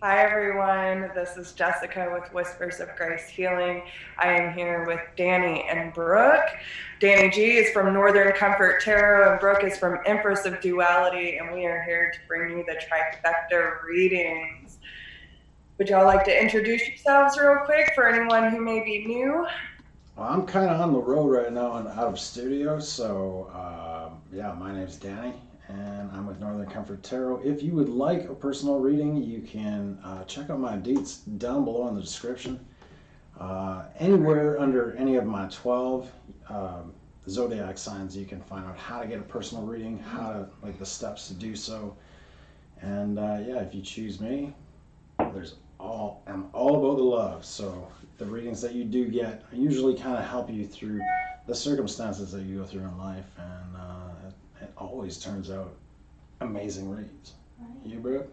Hi everyone, this is Jessica with Whispers of Grace Healing. I am here with Danny and Brooke. Danny G is from Northern Comfort Tarot and Brooke is from Empress of Duality, and we are here to bring you the trifecta readings. Would y'all like to introduce yourselves real quick for anyone who may be new? Well, I'm kind of on the road right now and out of studio, so my name's Danny, and I'm with Northern Comfort Tarot. If you would like a personal reading, you can check out my deets down below in the description. Anywhere under any of my 12 zodiac signs, you can find out how to get a personal reading, like the steps to do so. And if you choose me, I'm all about the love. So the readings that you do get usually kind of help you through the circumstances that you go through in life, and it always turns out amazing reads. Right. You, Brooke?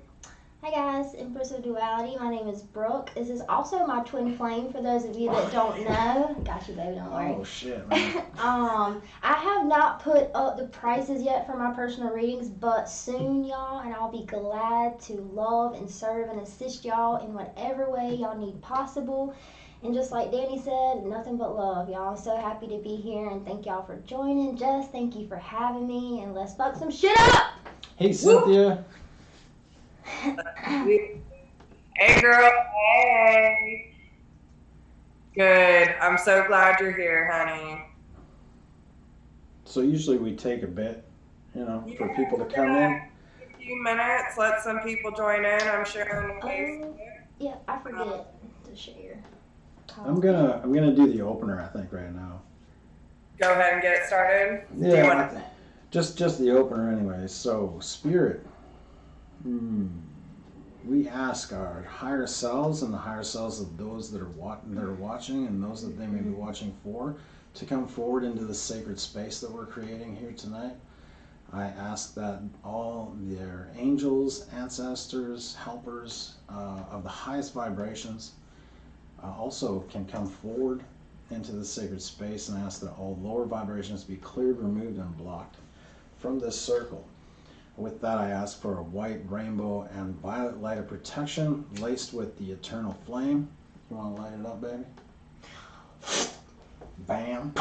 Hi guys, EmpressofDuality. My name is Brooke. This is also my twin flame for those of you that don't know. Got you, baby, don't worry. Oh shit, man. I have not put up the prices yet for my personal readings, but soon, y'all, and I'll be glad to love and serve and assist y'all in whatever way y'all need possible. And just like Danny said, nothing but love, y'all. I'm so happy to be here, and thank y'all for joining. Jess, thank you for having me, and let's fuck some shit up! Hey, Cynthia. Hey girl, hey. Good, I'm so glad you're here, honey. So usually we take a bit, for people to come in. A few minutes, let some people join in. I'm sharing the Facebook. Yeah, I forget to share. I'm gonna do the opener, I think, right now. Go ahead and get it started. Yeah, just the opener anyway. So, Spirit, we ask our higher selves and the higher selves of those that are watching and those that they may be watching for to come forward into the sacred space that we're creating here tonight. I ask that all their angels, ancestors, helpers of the highest vibrations also can come forward into the sacred space, and ask that all lower vibrations be cleared, removed, and blocked from this circle. With that, I ask for a white, rainbow, and violet light of protection laced with the eternal flame. You want to light it up, baby? Bam.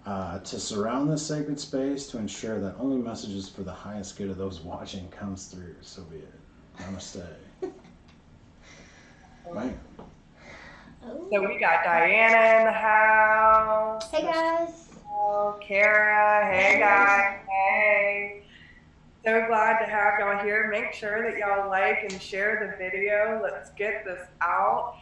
To surround this sacred space, to ensure that only messages for the highest good of those watching comes through. So be it. Namaste. Bam. So we got Diana in the house. Hey guys. Kara, hey guys, hey. So glad to have y'all here. Make sure that y'all like and share the video. Let's get this out.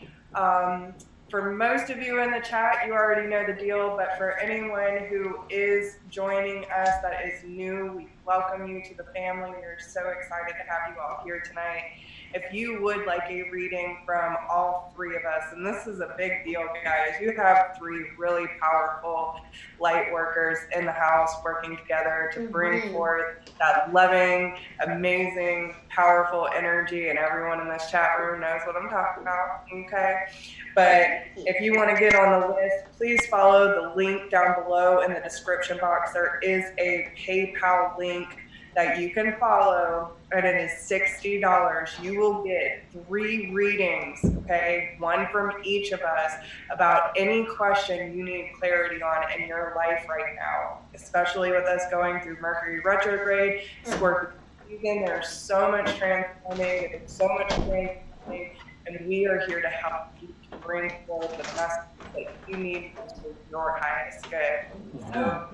For most of you in the chat, you already know the deal, but for anyone who is joining us that is new, we welcome you to the family. We're so excited to have you all here tonight. If you would like a reading from all three of us, and this is a big deal, guys, you have three really powerful light workers in the house working together to bring forth that loving, amazing, powerful energy, and everyone in this chat room knows what I'm talking about, okay? But if you want to get on the list, please follow the link down below in the description box. There is a PayPal link that you can follow, and it is $60. You will get 3 readings, okay? One from each of us about any question you need clarity on in your life right now, especially with us going through Mercury retrograde, Scorpio season. There's so much transforming, there's so much transforming, and we are here to help you to bring forward the message that you need for your highest good. So,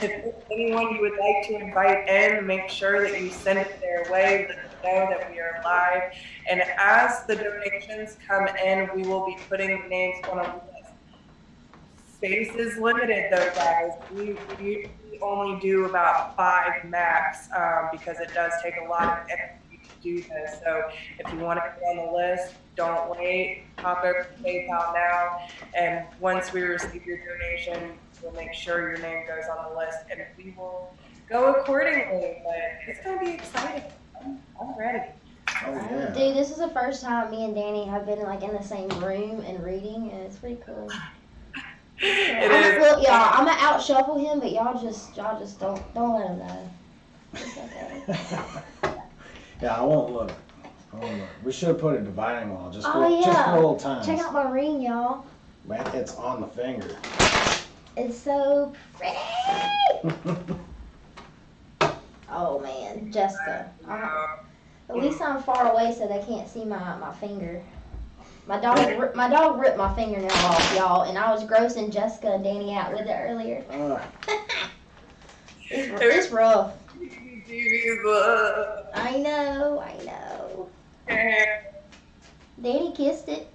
if anyone you would like to invite in, make sure that you send it their way. Let them know that we are live. And as the donations come in, we will be putting names on a list. Space is limited, though, guys. We usually only do about 5 max because it does take a lot of energy to do this. So if you want to get on the list, don't wait. Hop over to PayPal now. And once we receive your donation, we'll make sure your name goes on the list, and we will go accordingly. But it's going to be exciting. I'm ready. Oh, yeah. Dude, this is the first time me and Danny have been like in the same room and reading, and it's pretty cool. Well, y'all, I'm gonna out shuffle him, but y'all just don't let him know. It's okay. Yeah, I won't look. We should have put a dividing wall just for, Oh, just for yeah. old times. Check out my ring, y'all. Man, it's on the finger. It's so pretty. Oh man, Jessica. At least I'm far away so they can't see my finger. My dog ripped my fingernail off, y'all, and I was grossing Jessica and Danny out with it earlier. It's rough. I know. Danny kissed it.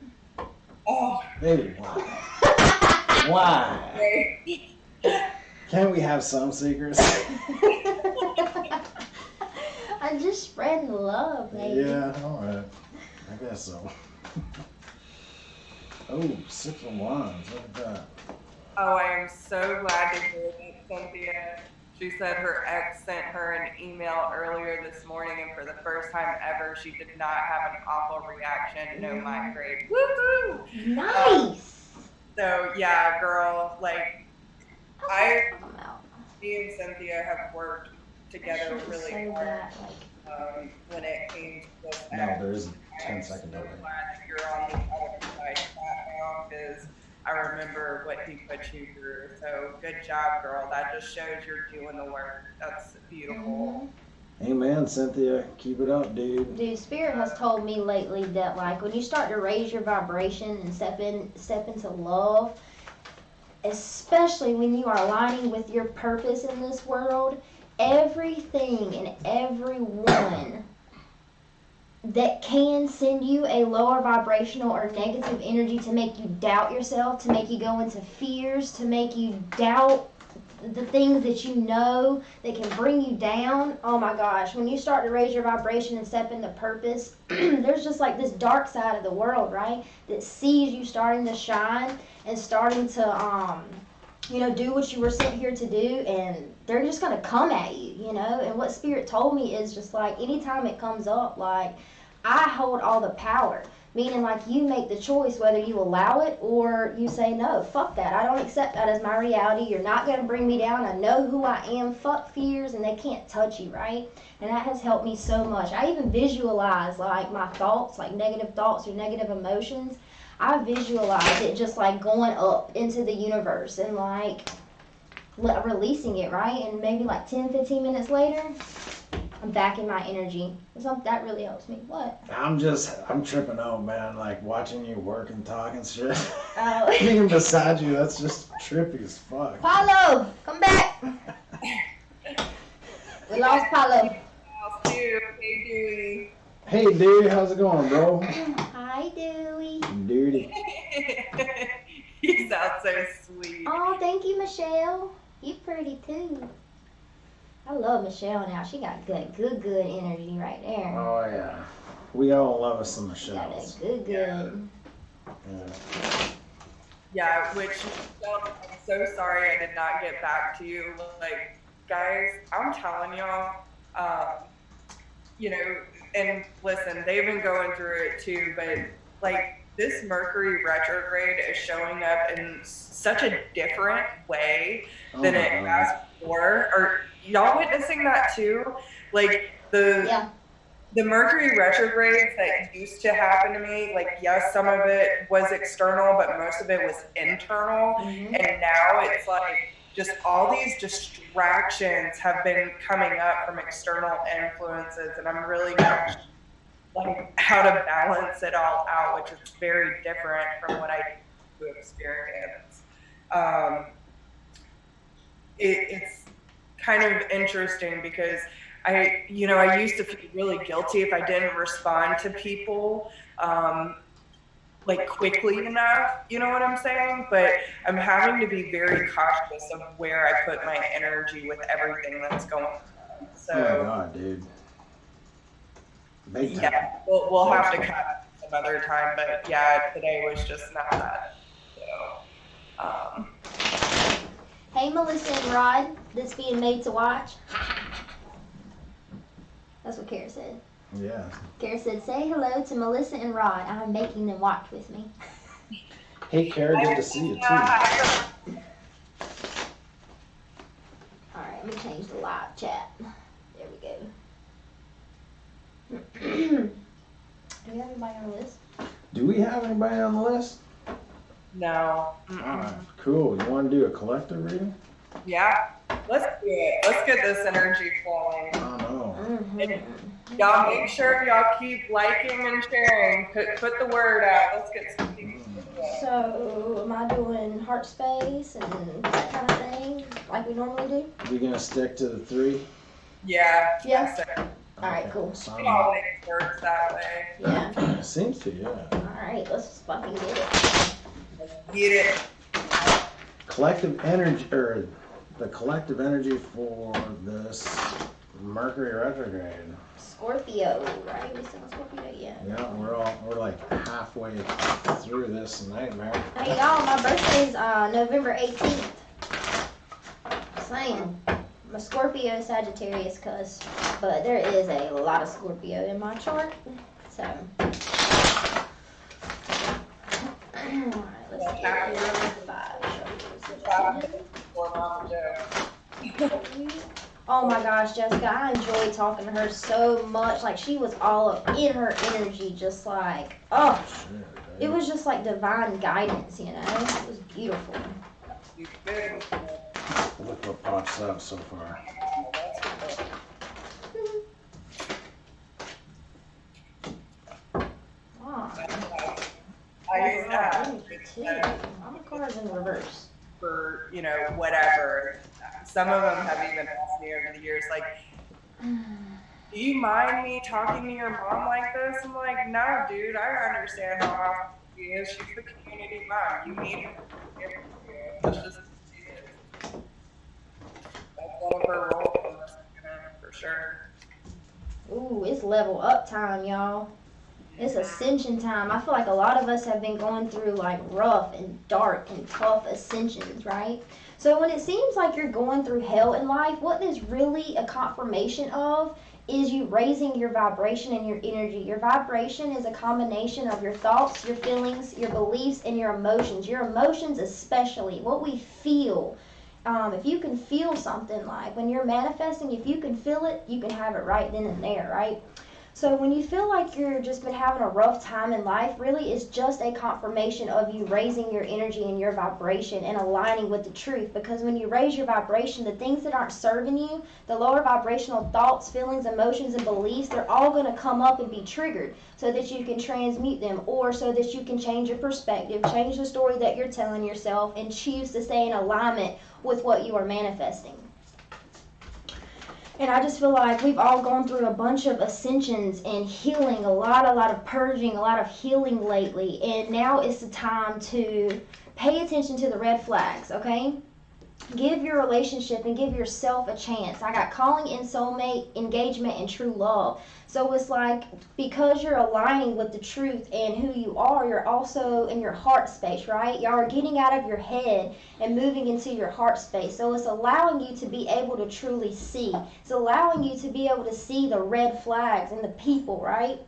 Oh, Baby, why? Why? Can't we have some secrets? I'm just spreading love, baby. Yeah, alright. I guess so. Oh, 6 of Wands. Look at that. Oh, I am so glad to hear that, Cynthia. She said her ex sent her an email earlier this morning, and for the first time ever, she did not have an awful reaction. No migraine. Woohoo! Nice. So yeah, girl, like me and Cynthia have worked together really so hard. bad, When it came to this. No, there is a 10-second delay. I'm glad that you're on the other side of that now, because I remember what he put you through. So good job, girl. That just shows you're doing the work. That's beautiful. Amen, Cynthia. Keep it up, dude. Dude, Spirit has told me lately that like when you start to raise your vibration and step into love, especially when you are aligning with your purpose in this world, everything and everyone that can send you a lower vibrational or negative energy to make you doubt yourself, to make you go into fears, to make you doubt the things that you know that can bring you down. Oh my gosh, when you start to raise your vibration and step into purpose, there's just like this dark side of the world, right, that sees you starting to shine and starting to do what you were sent here to do, and they're just gonna come at you, and what Spirit told me is just like anytime it comes up, like I hold all the power, meaning like you make the choice whether you allow it or you say no, fuck that, I don't accept that as my reality, you're not gonna bring me down, I know who I am, fuck fears, and they can't touch you, right? And that has helped me so much. I even visualize like my thoughts, like negative thoughts or negative emotions, I visualize it just like going up into the universe and like releasing it, right? And maybe like 10-15 minutes later, I'm back in my energy. So that really helps me. What? I'm tripping out, man. Like watching you work and talk and shit. Oh. Being beside you, that's just trippy as fuck. Paulo, come back. We lost Paulo. Hey, Dewey. Hey, dude, how's it going, bro? Hi, Dewey. Duty. You sound so sweet. Oh, thank you, Michelle. You pretty too. I love Michelle now. She got good energy right there. Oh yeah, we all love us some She got Michelle's. that good. Yeah, which I'm so sorry I did not get back to you. Like, guys, I'm telling y'all, and listen, they've been going through it too, but like this Mercury retrograde is showing up in such a different way than it has before. Are y'all witnessing that too? Like the Mercury retrogrades that used to happen to me, like yes, some of it was external, but most of it was internal. Mm-hmm. And now it's like just all these distractions have been coming up from external influences, and I'm really not sure, like how to balance it all out, which is very different from what I do experience. It's kind of interesting because I used to feel really guilty if I didn't respond to people like quickly enough, you know what I'm saying? But I'm having to be very cautious of where I put my energy with everything that's going on. So, oh my god, dude. Big time. Yeah, we'll have to cut some other time, but yeah, today was just not that. So, Hey, Melissa and Rod, this being made to watch. That's what Kara said. Yeah. Kara said, say hello to Melissa and Rod. I'm making them watch with me. Hey, Kara, good to see you too. Alright, let me change the live chat. There we go. Do you have anybody on the list? Do we have anybody on the list? No. Alright, cool. You want to do a collective reading? Yeah. Let's do it. Let's get this energy flowing. I know. Y'all make sure y'all keep liking and sharing. Put the word out. Let's get some things. So, am I doing heart space and that kind of thing like we normally do? We gonna stick to the 3? Yeah. Yeah. So, Alright, cool. it always works that way. Yeah. Seems to, yeah. Alright, let's just fucking get it. Let's get it. Collective energy, or the collective energy for this Mercury retrograde. Scorpio, right? We still on Scorpio, yeah. Yeah, we're like halfway through this nightmare. Hey y'all, my birthday's November 18th. Saying. I'm a Scorpio Sagittarius cuss, but there is a lot of Scorpio in my chart. So alright, let's get through 5. Or Mama Joe. Oh my gosh, Jessica, I enjoyed talking to her so much. Like, she was all up in her energy, just like, oh, it was just like divine guidance, you know? It was beautiful. Look what pops up so far. Wow. I use that I'm a card's in reverse. for, whatever. Some of them have even asked me over the years, like, do you mind me talking to your mom like this? I'm like, no, dude, I understand how awesome she is. She's the community mom. You need her. That's just that's one of her roles, for sure. Ooh, it's level up time, y'all. It's ascension time. I feel like a lot of us have been going through like rough and dark and tough ascensions, right? So when it seems like you're going through hell in life, what is really a confirmation of is you raising your vibration and your energy. Your vibration is a combination of your thoughts, your feelings, your beliefs, and your emotions. Your emotions especially, what we feel. If you can feel something, like when you're manifesting, if you can feel it, you can have it right then and there, right? So when you feel like you're just been having a rough time in life, really it's just a confirmation of you raising your energy and your vibration and aligning with the truth. Because when you raise your vibration, the things that aren't serving you, the lower vibrational thoughts, feelings, emotions, and beliefs, they're all going to come up and be triggered so that you can transmute them, or so that you can change your perspective, change the story that you're telling yourself, and choose to stay in alignment with what you are manifesting. And I just feel like we've all gone through a bunch of ascensions and healing, a lot of purging, a lot of healing lately. And now is the time to pay attention to the red flags, okay? Give your relationship and give yourself a chance. I got calling in soulmate, engagement, and true love. So it's like, because you're aligning with the truth and who you are, you're also in your heart space, right? Y'all are getting out of your head and moving into your heart space. So it's allowing you to be able to truly see. It's allowing you to be able to see the red flags in the people, right?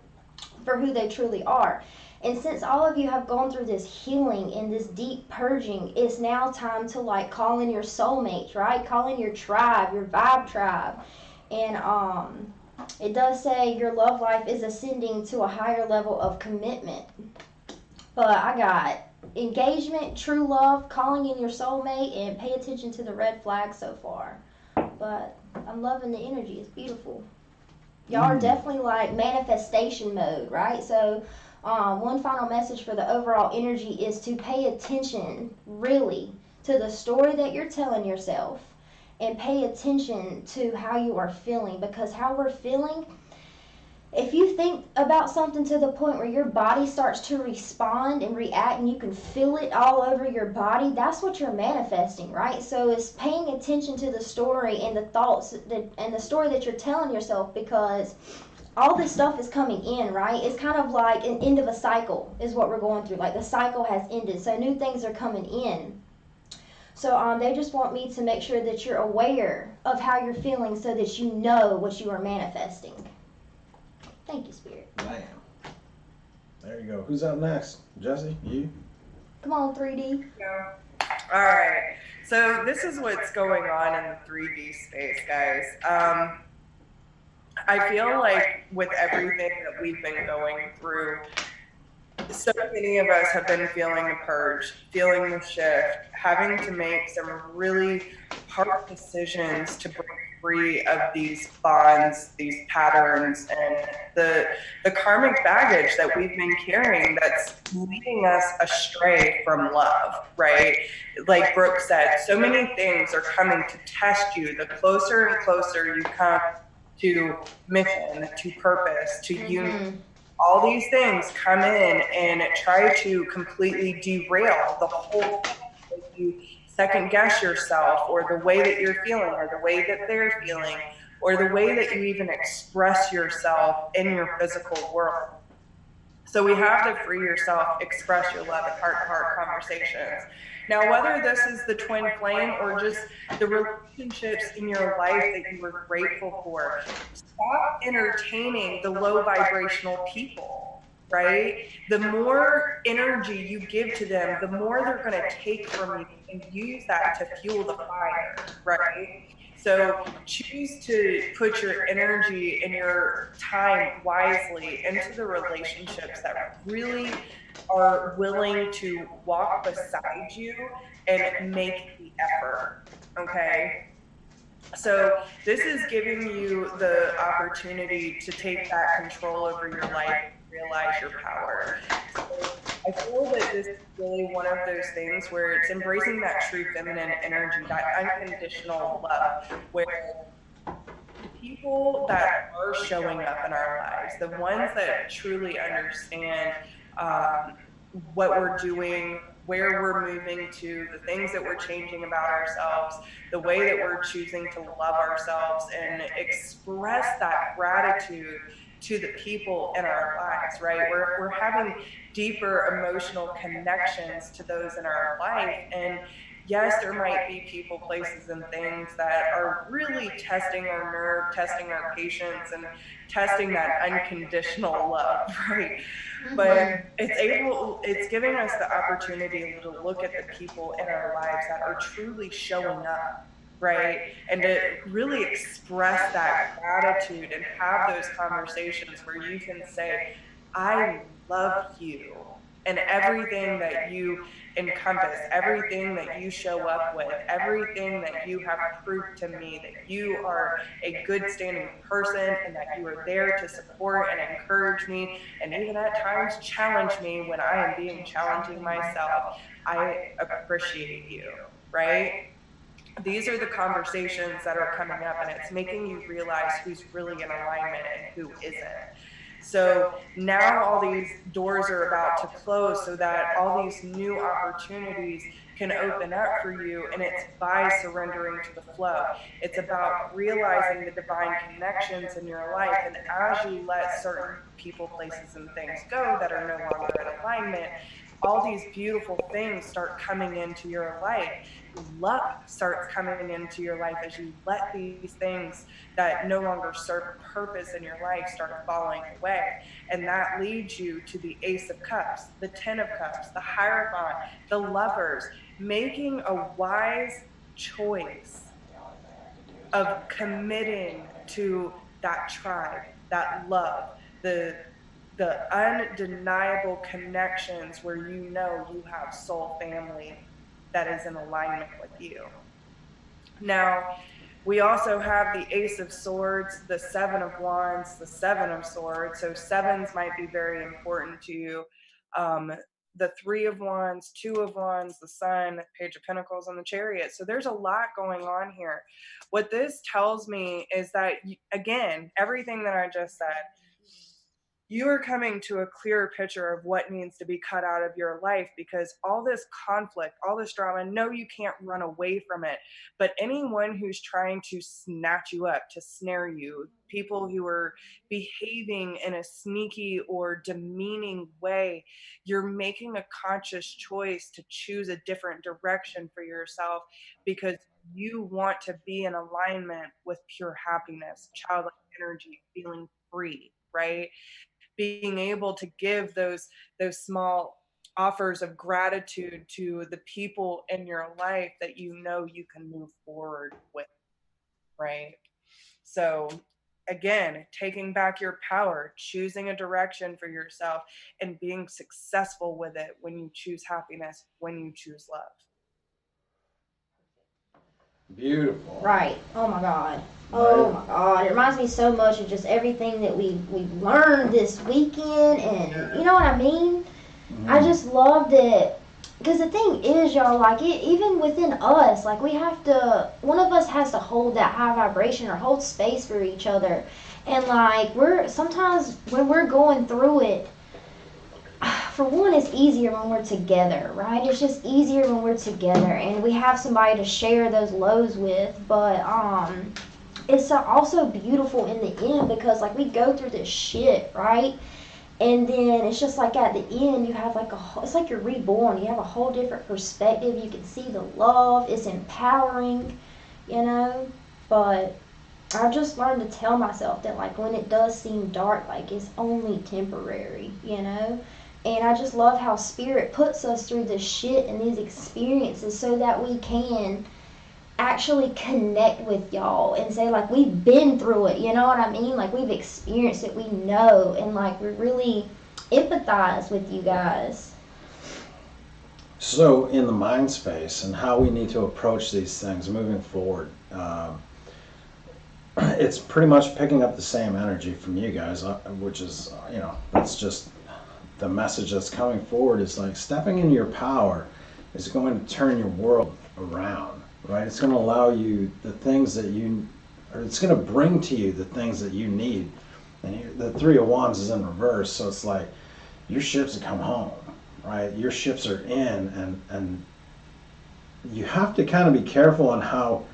For who they truly are. And since all of you have gone through this healing and this deep purging, it's now time to like call in your soulmates, right? Call in your tribe, your vibe tribe. And it does say your love life is ascending to a higher level of commitment. But I got engagement, true love, calling in your soulmate, and pay attention to the red flags so far. But I'm loving the energy. It's beautiful. Y'all are definitely like manifestation mode, right? So one final message for the overall energy is to pay attention really to the story that you're telling yourself, and pay attention to how you are feeling, because how we're feeling, if you think about something to the point where your body starts to respond and react and you can feel it all over your body, that's what you're manifesting, right? So it's paying attention to the story and the thoughts and the story that you're telling yourself, because all this stuff is coming in, right? It's kind of like an end of a cycle is what we're going through. Like the cycle has ended, so new things are coming in. So they just want me to make sure that you're aware of how you're feeling so that you know what you are manifesting. Thank you, Spirit. Bam. There you go. Who's up next? Jesse? You? Come on, 3D. Yeah. All right. So this is what's going on in the 3D space, guys. I feel like with everything that we've been going through, so many of us have been feeling the purge, feeling the shift, having to make some really hard decisions to break free of these bonds, these patterns, and the karmic baggage that we've been carrying that's leading us astray from love, right? Like Brooke said, so many things are coming to test you. The closer and closer you come to mission, to purpose, to union, all these things come in and try to completely derail the whole thing. Make you second guess yourself, or the way that you're feeling, or the way that they're feeling, or the way that you even express yourself in your physical world. So we have the free yourself, express your love, and heart-to-heart conversations. Now, whether this is the twin flame or just the relationships in your life that you were grateful for, stop entertaining the low vibrational people, right? The more energy you give to them, the more they're going to take from you and use that to fuel the fire, right? So choose to put your energy and your time wisely into the relationships that really are willing to walk beside you and make the effort. Okay. So this is giving you the opportunity to take that control over your life and realize your power. So I feel that this is really one of those things where it's embracing that true feminine energy, that unconditional love, where the people that are showing up in our lives, the ones that truly understand what we're doing, where we're moving to, the things that we're changing about ourselves, the way that we're choosing to love ourselves and express that gratitude to the people in our lives, right? We're having deeper emotional connections to those in our life. And yes, there might be people, places, and things that are really testing our nerve, testing our patience, and testing that unconditional love, right? But it's giving us the opportunity to look at the people in our lives that are truly showing up, right? And to really express that gratitude and have those conversations where you can say, I love you and everything that you encompass, everything that you show up with, everything that you have proved to me that you are a good standing person and that you are there to support and encourage me and even at times challenge me when I am being challenging myself. I appreciate you, right? These are the conversations that are coming up, and it's making you realize who's really in alignment and who isn't. So now all these doors are about to close so that all these new opportunities can open up for you. And it's by surrendering to the flow. It's about realizing the divine connections in your life. And as you let certain people, places, and things go that are no longer in alignment, all these beautiful things start coming into your life. Luck starts coming into your life as you let these things that no longer serve a purpose in your life start falling away. And that leads you to the Ace of Cups, the Ten of Cups, the Hierophant, the Lovers, making a wise choice of committing to that tribe, that love, the undeniable connections where you know you have soul family that is in alignment with you. Now, we also have the Ace of Swords, the Seven of Wands, the Seven of Swords. So sevens might be very important to you. The Three of Wands, Two of Wands, the Sun, Page of Pentacles, and the Chariot. So there's a lot going on here. What this tells me is that, again, everything that I just said, you are coming to a clearer picture of what needs to be cut out of your life, because all this conflict, all this drama, no, you can't run away from it. But anyone who's trying to snatch you up, to snare you, people who are behaving in a sneaky or demeaning way, you're making a conscious choice to choose a different direction for yourself because you want to be in alignment with pure happiness, childlike energy, feeling free, right? Being able to give those small offers of gratitude to the people in your life that you know you can move forward with, right? So again, taking back your power, choosing a direction for yourself, and being successful with it when you choose happiness, when you choose love. Beautiful. Right. Oh my God. Oh my God. It reminds me so much of just everything that we learned this weekend, and you know what I mean? I just love that. Because the thing is, y'all, like, even within us, like, we have to, one of us has to hold that high vibration or hold space for each other. And, like, sometimes when we're going through it, for one, it's easier when we're together, right? It's just easier when we're together and we have somebody to share those lows with. But, it's also beautiful in the end because, like, we go through this shit, right? And then it's just like at the end, you have like it's like you're reborn. You have a whole different perspective. You can see the love. It's empowering, you know. But I've just learned to tell myself that, like, when it does seem dark, like, it's only temporary, you know. And I just love how Spirit puts us through this shit and these experiences so that we can actually connect with y'all and say, like, we've been through it, you know what I mean? Like, we've experienced it, we know, and, like, we really empathize with you guys. So in the mind space and how we need to approach these things moving forward, it's pretty much picking up the same energy from you guys, which is, you know, that's just the message that's coming forward. Is like stepping into your power is going to turn your world around. Right, it's going to allow you the things that it's going to bring to you the things that you need. And the Three of Wands is in reverse, so it's like your ships have come home, right? Your ships are in, and you have to kind of be careful on how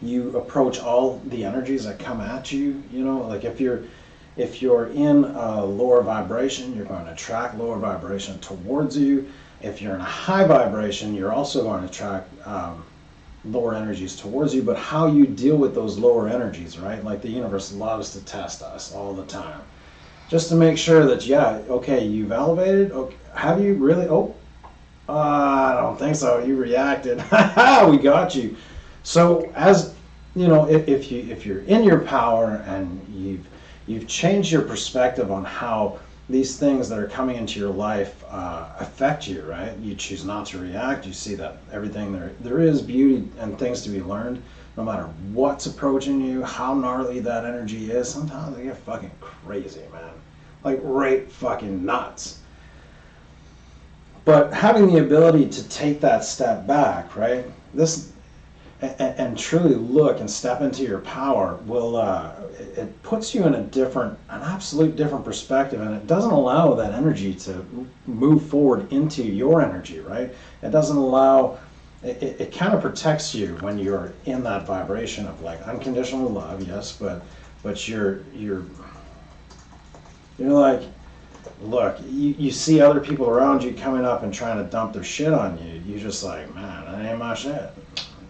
you approach all the energies that come at you. You know, like if you're in a lower vibration, you're going to attract lower vibration towards you. If you're in a high vibration, you're also going to attract lower energies towards you. But how you deal with those lower energies, right? Like the universe loves to test us all the time, just to make sure that, yeah, okay, you've elevated. Okay, have you really? Oh, I don't think so. You reacted. We got you. So as you know, if you're in your power and you've changed your perspective on how these things that are coming into your life affect you, right? You choose not to react. You see that everything there is beauty and things to be learned, no matter what's approaching you, how gnarly that energy is. Sometimes they get fucking crazy, man. Like right fucking nuts. But having the ability to take that step back, right? And truly look and step into your power will it puts you in an absolute different perspective, and it doesn't allow that energy to move forward into your energy, right? It doesn't allow it kind of protects you when you're in that vibration of like unconditional love, yes, but you're like, look, you see other people around you coming up and trying to dump their shit on you. You're just like, man, that ain't my shit.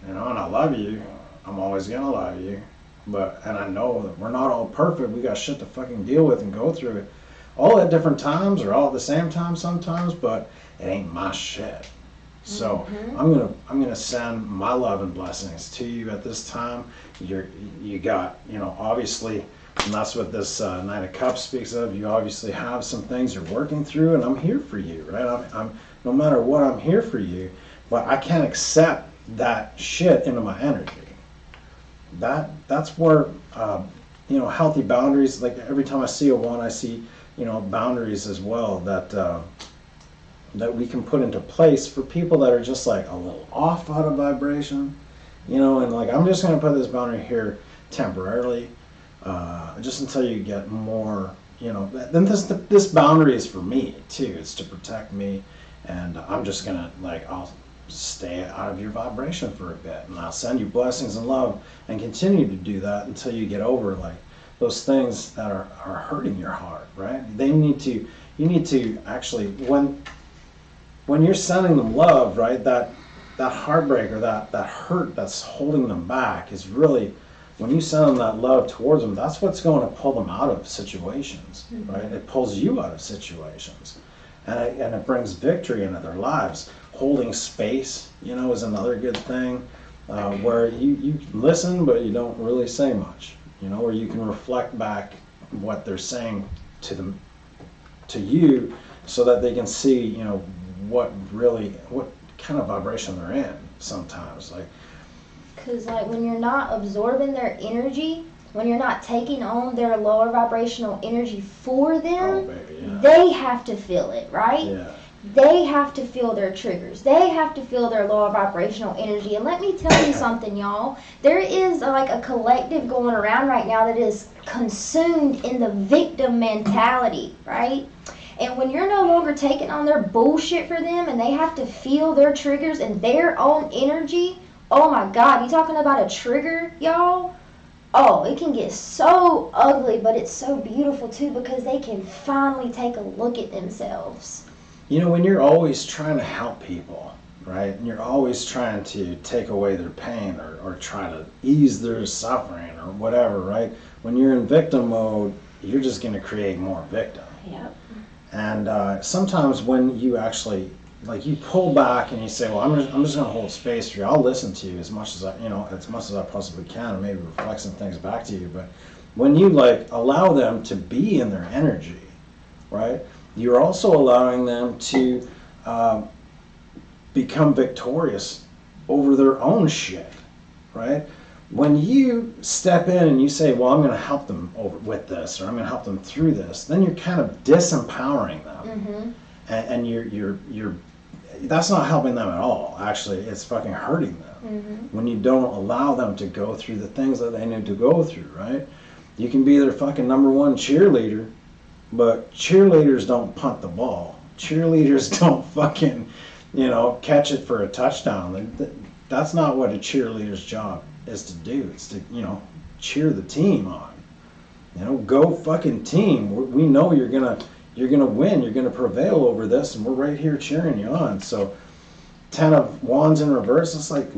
You know, and I love you. I'm always gonna love you. And I know that we're not all perfect. We got shit to fucking deal with and go through it all at different times or all at the same time sometimes, but it ain't my shit. So I'm gonna send my love and blessings to you at this time. You got, you know, obviously, and that's what this Knight of Cups speaks of. You obviously have some things you're working through, and I'm here for you, right? I'm no matter what, I'm here for you, but I can't accept that shit into my energy. That's where you know, healthy boundaries. Like every time I see a one, I see, you know, boundaries as well that we can put into place for people that are just like a little off out of vibration, you know, and like I'm just going to put this boundary here temporarily, just until you get more, you know. Then this boundary is for me too. It's to protect me, and I'm just gonna I'll stay out of your vibration for a bit, and I'll send you blessings and love and continue to do that until you get over like those things that are hurting your heart, right? You need to actually, when you're sending them love, right, that heartbreak or that hurt that's holding them back is really, when you send them that love towards them, that's what's going to pull them out of situations, right? It pulls you out of situations, and it brings victory into their lives. Holding space, you know, is another good thing, where you listen, but you don't really say much. you know, or you can reflect back what they're saying to you, so that they can see, you know, what kind of vibration they're in sometimes. Like, because like when you're not absorbing their energy, when you're not taking on their lower vibrational energy for them, baby, yeah. They have to feel it, right? Yeah. They have to feel their triggers. They have to feel their lower vibrational energy. And let me tell you something, y'all. There is like a collective going around right now that is consumed in the victim mentality, right? And when you're no longer taking on their bullshit for them and they have to feel their triggers and their own energy, oh my God, you talking about a trigger, y'all? Oh, it can get so ugly, but it's so beautiful too, because they can finally take a look at themselves. You know, when you're always trying to help people, right, and you're always trying to take away their pain or try to ease their suffering or whatever, right, when you're in victim mode, you're just going to create more victim. Yep. And sometimes when you actually, like, you pull back and you say, well, I'm just going to hold space for you. I'll listen to you as much as I possibly can, and maybe reflect some things back to you. But when you, like, allow them to be in their energy, right, you're also allowing them to become victorious over their own shit, right? When you step in and you say, well, I'm going to help them with this, or I'm going to help them through this, then you're kind of disempowering them. Mm-hmm. And you're that's not helping them at all. Actually, it's fucking hurting them. Mm-hmm. When you don't allow them to go through the things that they need to go through, right? You can be their fucking number one cheerleader, but cheerleaders don't punt the ball. Cheerleaders don't fucking, catch it for a touchdown. That's not what a cheerleader's job is to do. It's to, cheer the team on. Go fucking team. We know you're gonna win. You're gonna prevail over this, and we're right here cheering you on. So, 10 of Wands in reverse. It's like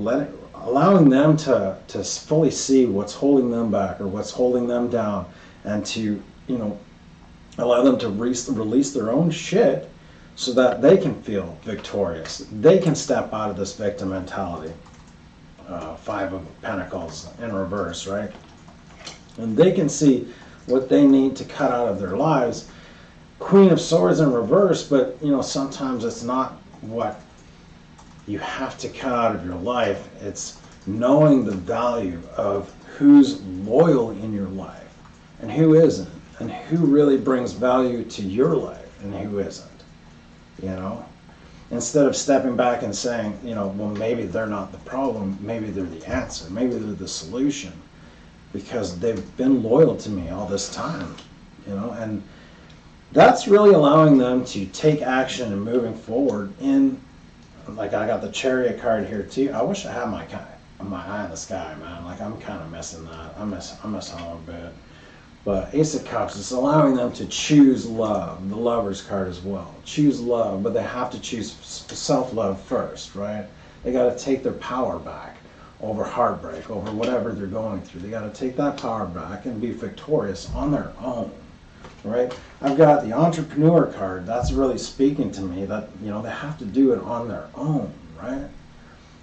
allowing them to fully see what's holding them back or what's holding them down, and to allow them to release their own shit so that they can feel victorious. They can step out of this victim mentality. 5 of Pentacles in reverse, right? And they can see what they need to cut out of their lives. Queen of Swords in reverse, but sometimes it's not what you have to cut out of your life. It's knowing the value of who's loyal in your life and who isn't, and who really brings value to your life and who isn't. Instead of stepping back and saying, well, maybe they're not the problem, maybe they're the answer, maybe they're the solution, because they've been loyal to me all this time, and that's really allowing them to take action and moving forward in, like, I got the Chariot card here too. I wish I had my eye in the sky, man. Like, I'm kind of missing that. I'm missing a little bit. But Ace of Cups is allowing them to choose love, the Lover's card as well. Choose love, but they have to choose self-love first, right? They got to take their power back over heartbreak, over whatever they're going through. They got to take that power back and be victorious on their own, right? I've got the Entrepreneur card. That's really speaking to me that, they have to do it on their own, right?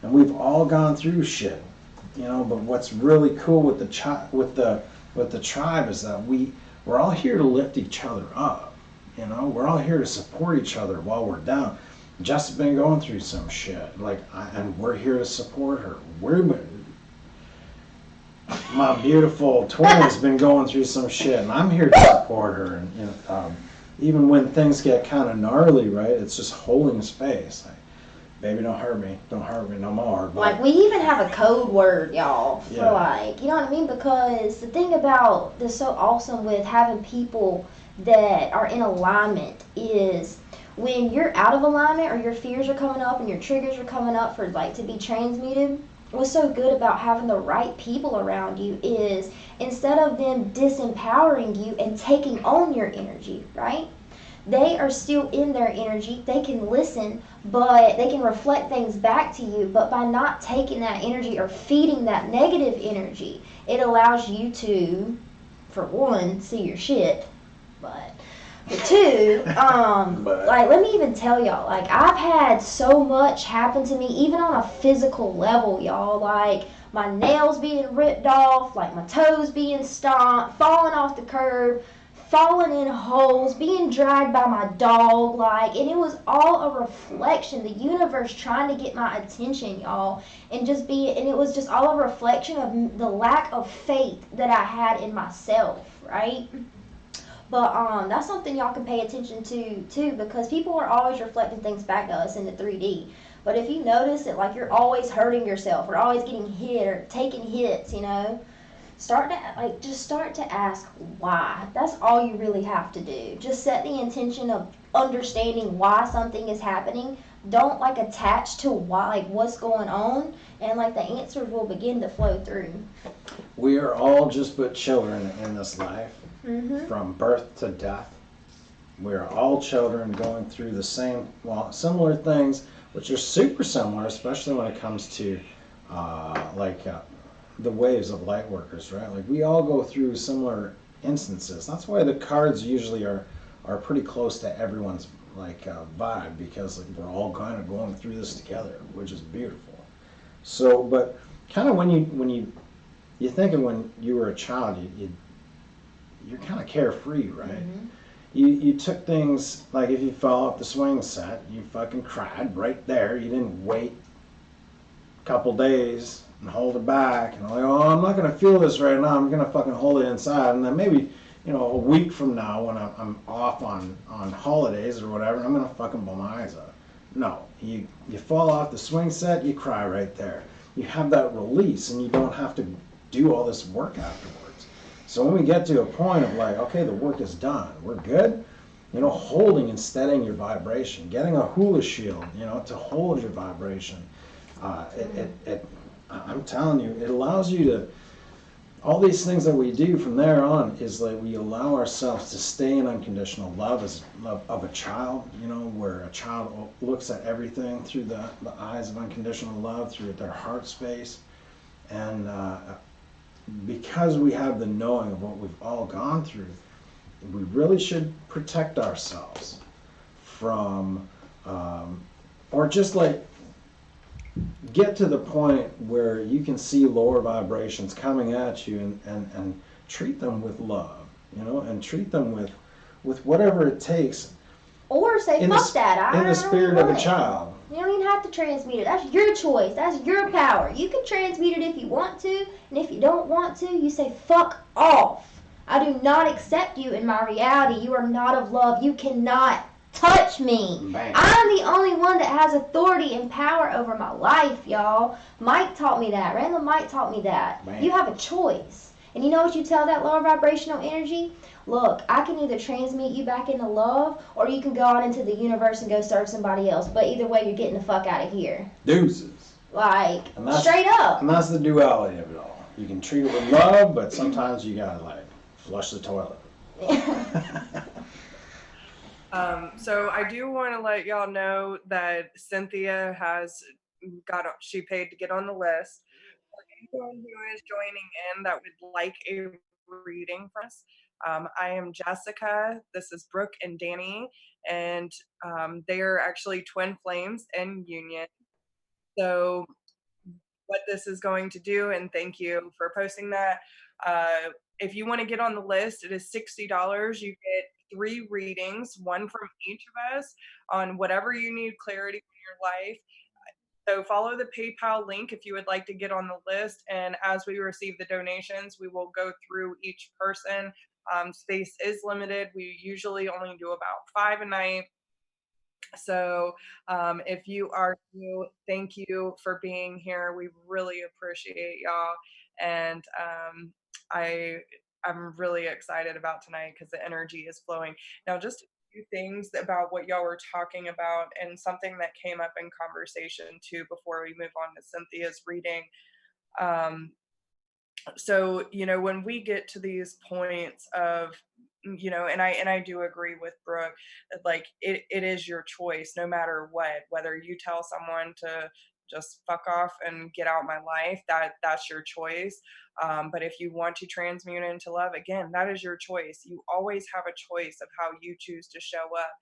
And we've all gone through shit, but what's really cool with the tribe is that we're all here to lift each other up. We're all here to support each other while we're down. Jess has been going through some shit, and we're here to support her. My beautiful twin has been going through some shit, and I'm here to support her. And even when things get kind of gnarly, right? It's just holding space. Baby, don't hurt me no more. But, like, we even have a code word, y'all, for yeah. you know what I mean? Because the thing about that's so awesome with having people that are in alignment is when you're out of alignment or your fears are coming up and your triggers are coming up for, to be transmuted, what's so good about having the right people around you is instead of them disempowering you and taking on your energy, right? They are still in their energy. They can listen, but they can reflect things back to you. But by not taking that energy or feeding that negative energy, it allows you to, for one, see your shit. But for two, let me even tell y'all, I've had so much happen to me, even on a physical level, y'all. my nails being ripped off, like my toes being stomped, falling off the curb, falling in holes, being dragged by my dog, like, and it was all a reflection, the universe trying to get my attention, y'all, and it was just all a reflection of the lack of faith that I had in myself, right? But that's something y'all can pay attention to too, because people are always reflecting things back to us in the 3D. But if you notice that, like, you're always hurting yourself or always getting hit or taking hits, just start to ask why. That's all you really have to do. Just set the intention of understanding why something is happening. Don't like attach to why, like, what's going on, and like the answers will begin to flow through. We are all just but children in this life, Mm-hmm. from birth to death. We are all children going through the same, similar things, which are super similar, especially when it comes to the waves of light workers, right? Like, we all go through similar instances. That's why the cards usually are pretty close to everyone's vibe, because like, we're all kind of going through this together, which is beautiful. So, but kind of when you think of when you were a child, you're kind of carefree, right? Mm-hmm. You took things, like if you fell off the swing set, you fucking cried right there. You didn't wait a couple days and hold it back and like, oh, I'm not gonna feel this right now, I'm gonna fucking hold it inside, and then maybe, a week from now when I'm off on holidays or whatever, I'm gonna fucking blow my eyes out. No, you fall off the swing set, you cry right there. You have that release, and you don't have to do all this work afterwards. So when we get to a point of like, okay, the work is done, we're good, holding and steadying your vibration, getting a hula shield, to hold your vibration. I'm telling you, it allows you to, all these things that we do from there on is like we allow ourselves to stay in unconditional love as love of a child, where a child looks at everything through the eyes of unconditional love, through their heart space. And because we have the knowing of what we've all gone through, we really should protect ourselves from, or just like get to the point where you can see lower vibrations coming at you, and treat them with love, and treat them with whatever it takes. Or say, fuck that. In the spirit of a child. You don't even have to transmute it. That's your choice. That's your power. You can transmute it if you want to, and if you don't want to, you say, fuck off. I do not accept you in my reality. You are not of love. You cannot touch me. Bam. I'm the only one that has authority and power over my life, y'all. Mike taught me that. Random Mike taught me that. Bam. You have a choice. And you know what you tell that lower vibrational energy? Look, I can either transmute you back into love, or you can go out into the universe and go serve somebody else. But either way, you're getting the fuck out of here. Deuces. Like, straight up. And that's the duality of it all. You can treat it with love, but sometimes you gotta flush the toilet. So I do want to let y'all know that Cynthia she paid to get on the list. For anyone who is joining in that would like a reading from us, I am Jessica. This is Brooke and Danny, and they are actually twin flames in union. So what this is going to do, and thank you for posting that. If you want to get on the list, it is $60. You get 3 readings, one from each of us on whatever you need clarity in your life. So follow the PayPal link if you would like to get on the list. And as we receive the donations, we will go through each person. Space is limited. We usually only do about 5 a night. So if you are new, thank you for being here. We really appreciate y'all. And I'm really excited about tonight because the energy is flowing. Now, just a few things about what y'all were talking about, and something that came up in conversation too before we move on to Cynthia's reading. So, when we get to these points of, and I do agree with Brooke, like it is your choice no matter what, whether you tell someone to just fuck off and get out my life, that's your choice. But if you want to transmute into love, again, that is your choice. You always have a choice of how you choose to show up.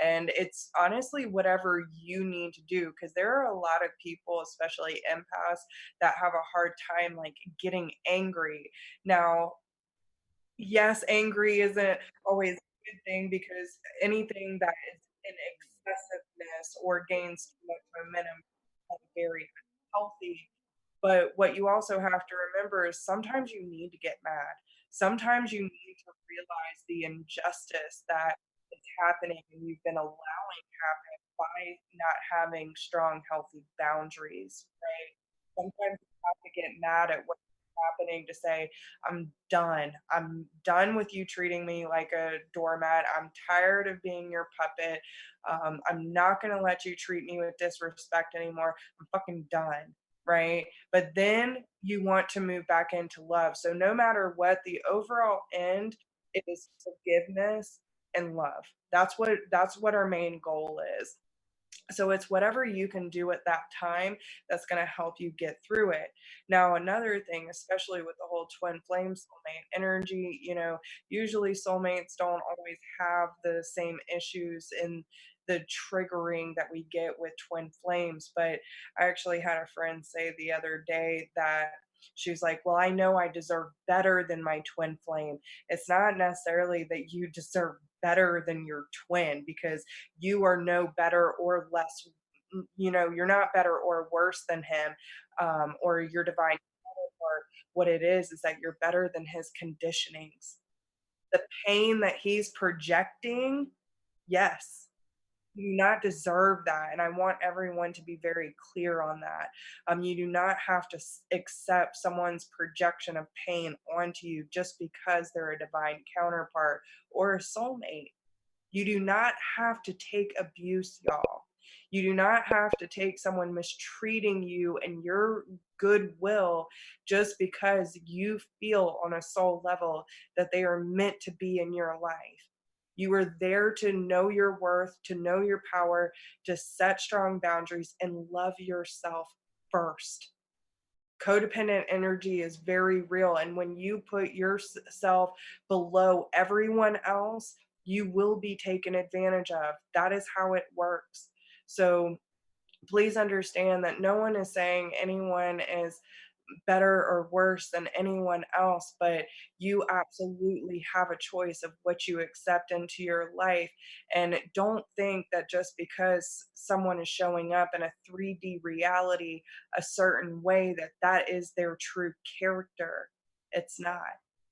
And it's honestly whatever you need to do, because there are a lot of people, especially empaths, that have a hard time like getting angry. Now, yes, angry isn't always a good thing, because anything that is in excessiveness or gains too much momentum is very healthy. But what you also have to remember is sometimes you need to get mad. Sometimes you need to realize the injustice that is happening and you've been allowing happen by not having strong, healthy boundaries, right? Sometimes you have to get mad at what's happening to say, I'm done. I'm done with you treating me like a doormat. I'm tired of being your puppet. I'm not going to let you treat me with disrespect anymore. I'm fucking done. Right. But then you want to move back into love. So no matter what, the overall end is forgiveness and love. That's what our main goal is. So it's whatever you can do at that time that's going to help you get through it. Now, another thing, especially with the whole twin flame soulmate energy, usually soulmates don't always have the same issues in the triggering that we get with twin flames. But I actually had a friend say the other day that she was like, well, I know I deserve better than my twin flame. It's not necessarily that you deserve better than your twin, because you are no better or less, you're not better or worse than him, or your divine counterpart. What it is that you're better than his conditionings. The pain that he's projecting, yes, you do not deserve that. And I want everyone to be very clear on that. You do not have to accept someone's projection of pain onto you just because they're a divine counterpart or a soulmate. You do not have to take abuse, y'all. You do not have to take someone mistreating you and your goodwill just because you feel on a soul level that they are meant to be in your life. You are there to know your worth, to know your power, to set strong boundaries and love yourself first. Codependent energy is very real. And when you put yourself below everyone else, you will be taken advantage of. That is how it works. So please understand that no one is saying anyone is better or worse than anyone else, but you absolutely have a choice of what you accept into your life. And don't think that just because someone is showing up in a 3D reality a certain way, that that is their true character. It's not.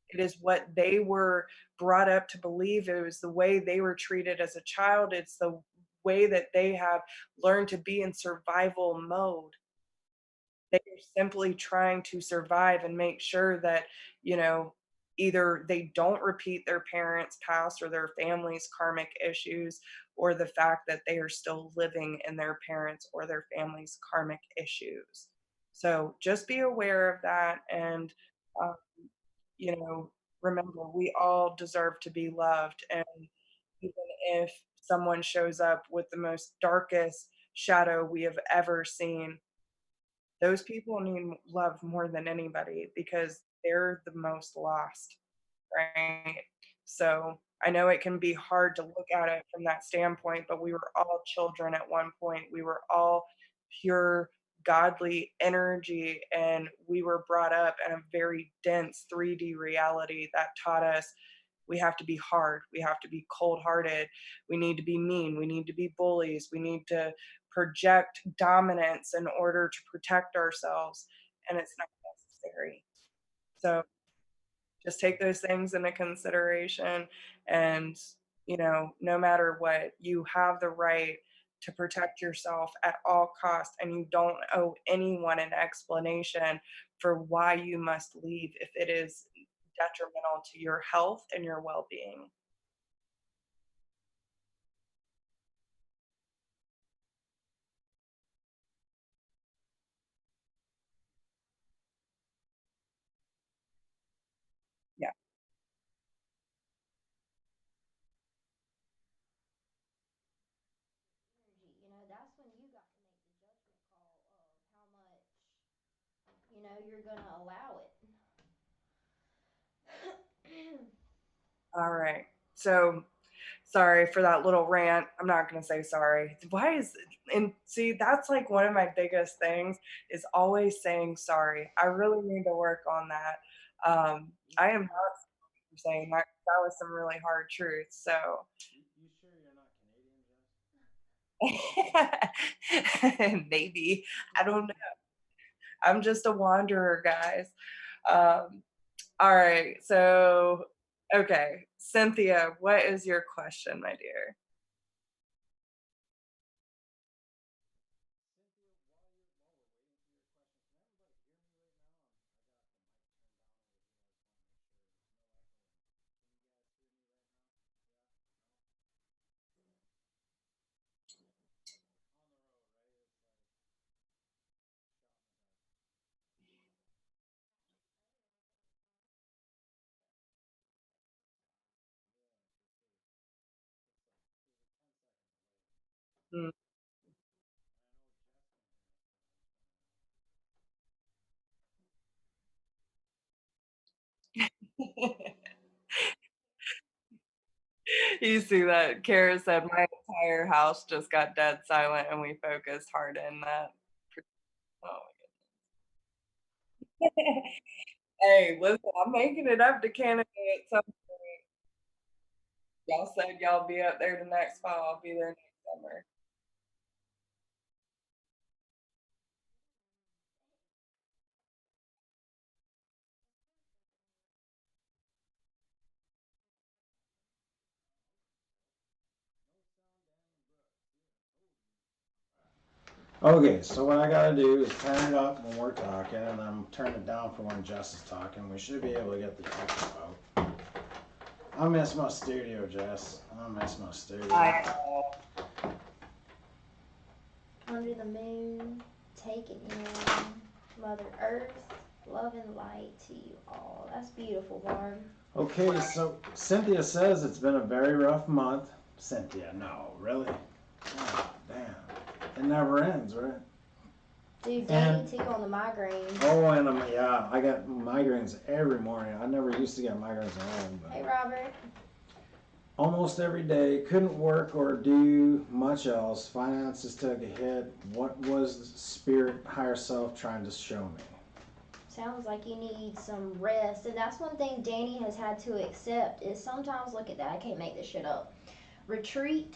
It is what they were brought up to believe. It was the way they were treated as a child. It's the way that they have learned to be in survival mode. They are simply trying to survive and make sure that, either they don't repeat their parents' past or their family's karmic issues, or the fact that they are still living in their parents' or their family's karmic issues. So just be aware of that. And, uh, you know, remember, we all deserve to be loved. And even if someone shows up with the most darkest shadow we have ever seen, those people need love more than anybody, because they're the most lost, right? So I know it can be hard to look at it from that standpoint, but we were all children at one point. We were all pure, godly energy, and we were brought up in a very dense 3D reality that taught us we have to be hard, we have to be cold hearted, we need to be mean, we need to be bullies, we need to project dominance in order to protect ourselves. And it's not necessary. So just take those things into consideration. And, no matter what, you have the right to protect yourself at all costs. And you don't owe anyone an explanation for why you must leave if it is detrimental to your health and your well being. Yeah. Energy, that's when you got to make the judgment call of, you're gonna allow it. All right. So sorry for that little rant. I'm not going to say sorry. Why is, and see, that's like one of my biggest things is always saying sorry. I really need to work on that. I am not saying that. That was some really hard truth. So You sure you're not Canadian, Jess? maybe, I don't know. I'm just a wanderer, guys. Um, all right. So, okay. Cynthia, what is your question, my dear? Mm. You see that Kara said my entire house just got dead silent and we focused hard in that. Oh my goodness. Hey, listen, I'm making it up to Canada at some point. Y'all said y'all be up there the next fall. I'll be there next summer. Okay, so what I gotta do is turn it up when we're talking, and I'm turning it down for when Jess is talking. We should be able to get the echo out. I miss my studio, Jess. I miss my studio. I know. Under the moon, taking in Mother Earth, love and light to you all. That's beautiful, Barb. Okay, so Cynthia says it's been a very rough month. Cynthia, no, really? Oh, damn. It never ends, right? Dude, And Danny too on the migraine. oh, and yeah, I get migraines every morning. I never used to get migraines at home, but Hey, Robert. almost every day. Couldn't work or do much else. Finances took a hit. What was the spirit, higher self trying to show me? Sounds like you need some rest. And that's one thing Danny has had to accept is sometimes, look at that, I can't make this shit up. Retreat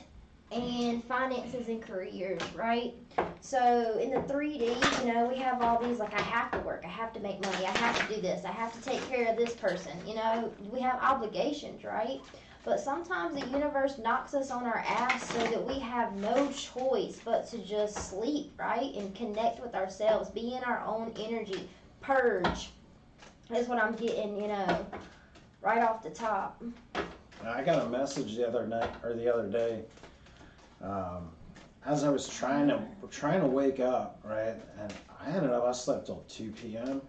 and finances and careers, right? So in the 3D, we have all these like I have to work, I have to make money, I have to do this, I have to take care of this person. We have obligations, right? But sometimes the universe knocks us on our ass so that we have no choice but to just sleep, right? And connect with ourselves, be in our own energy, purge. Is what I'm getting, right off the top. I got a message the other night or the other day. Um, as I was trying to wake up, right, and I slept till 2 p.m.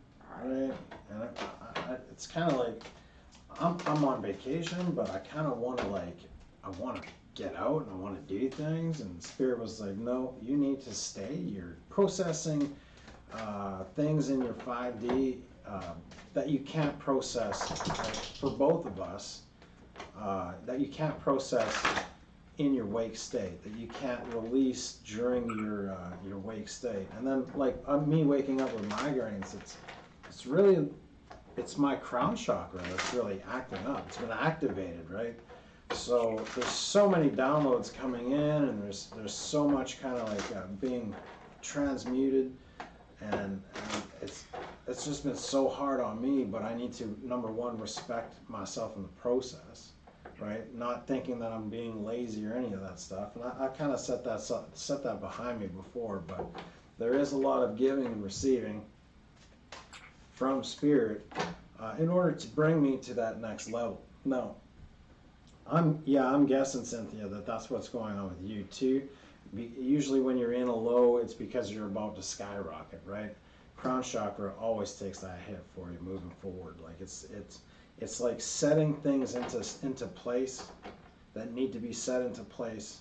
right, and it's kind of like I'm on vacation, but I kind of want to I want to get out and I want to do things, and Spirit was like, no, you need to stay. You're processing things in your 5D that you can't process for both of us. That you can't process in your wake state, that you can't release during your wake state. And then me waking up with migraines, it's really it's my crown chakra that's really acting up. It's been activated, right? So there's so many downloads coming in, and there's so much kind of being transmuted, and it's just been so hard on me. But I need to, number one, respect myself in the process, right? Not thinking that I'm being lazy or any of that stuff. And I kind of set that behind me before, but there is a lot of giving and receiving from Spirit in order to bring me to that next level. No, I'm guessing, Cynthia, that that's what's going on with you too. Usually when you're in a low, it's because you're about to skyrocket, right? Crown chakra always takes that hit for you moving forward. Like it's like setting things into place that need to be set into place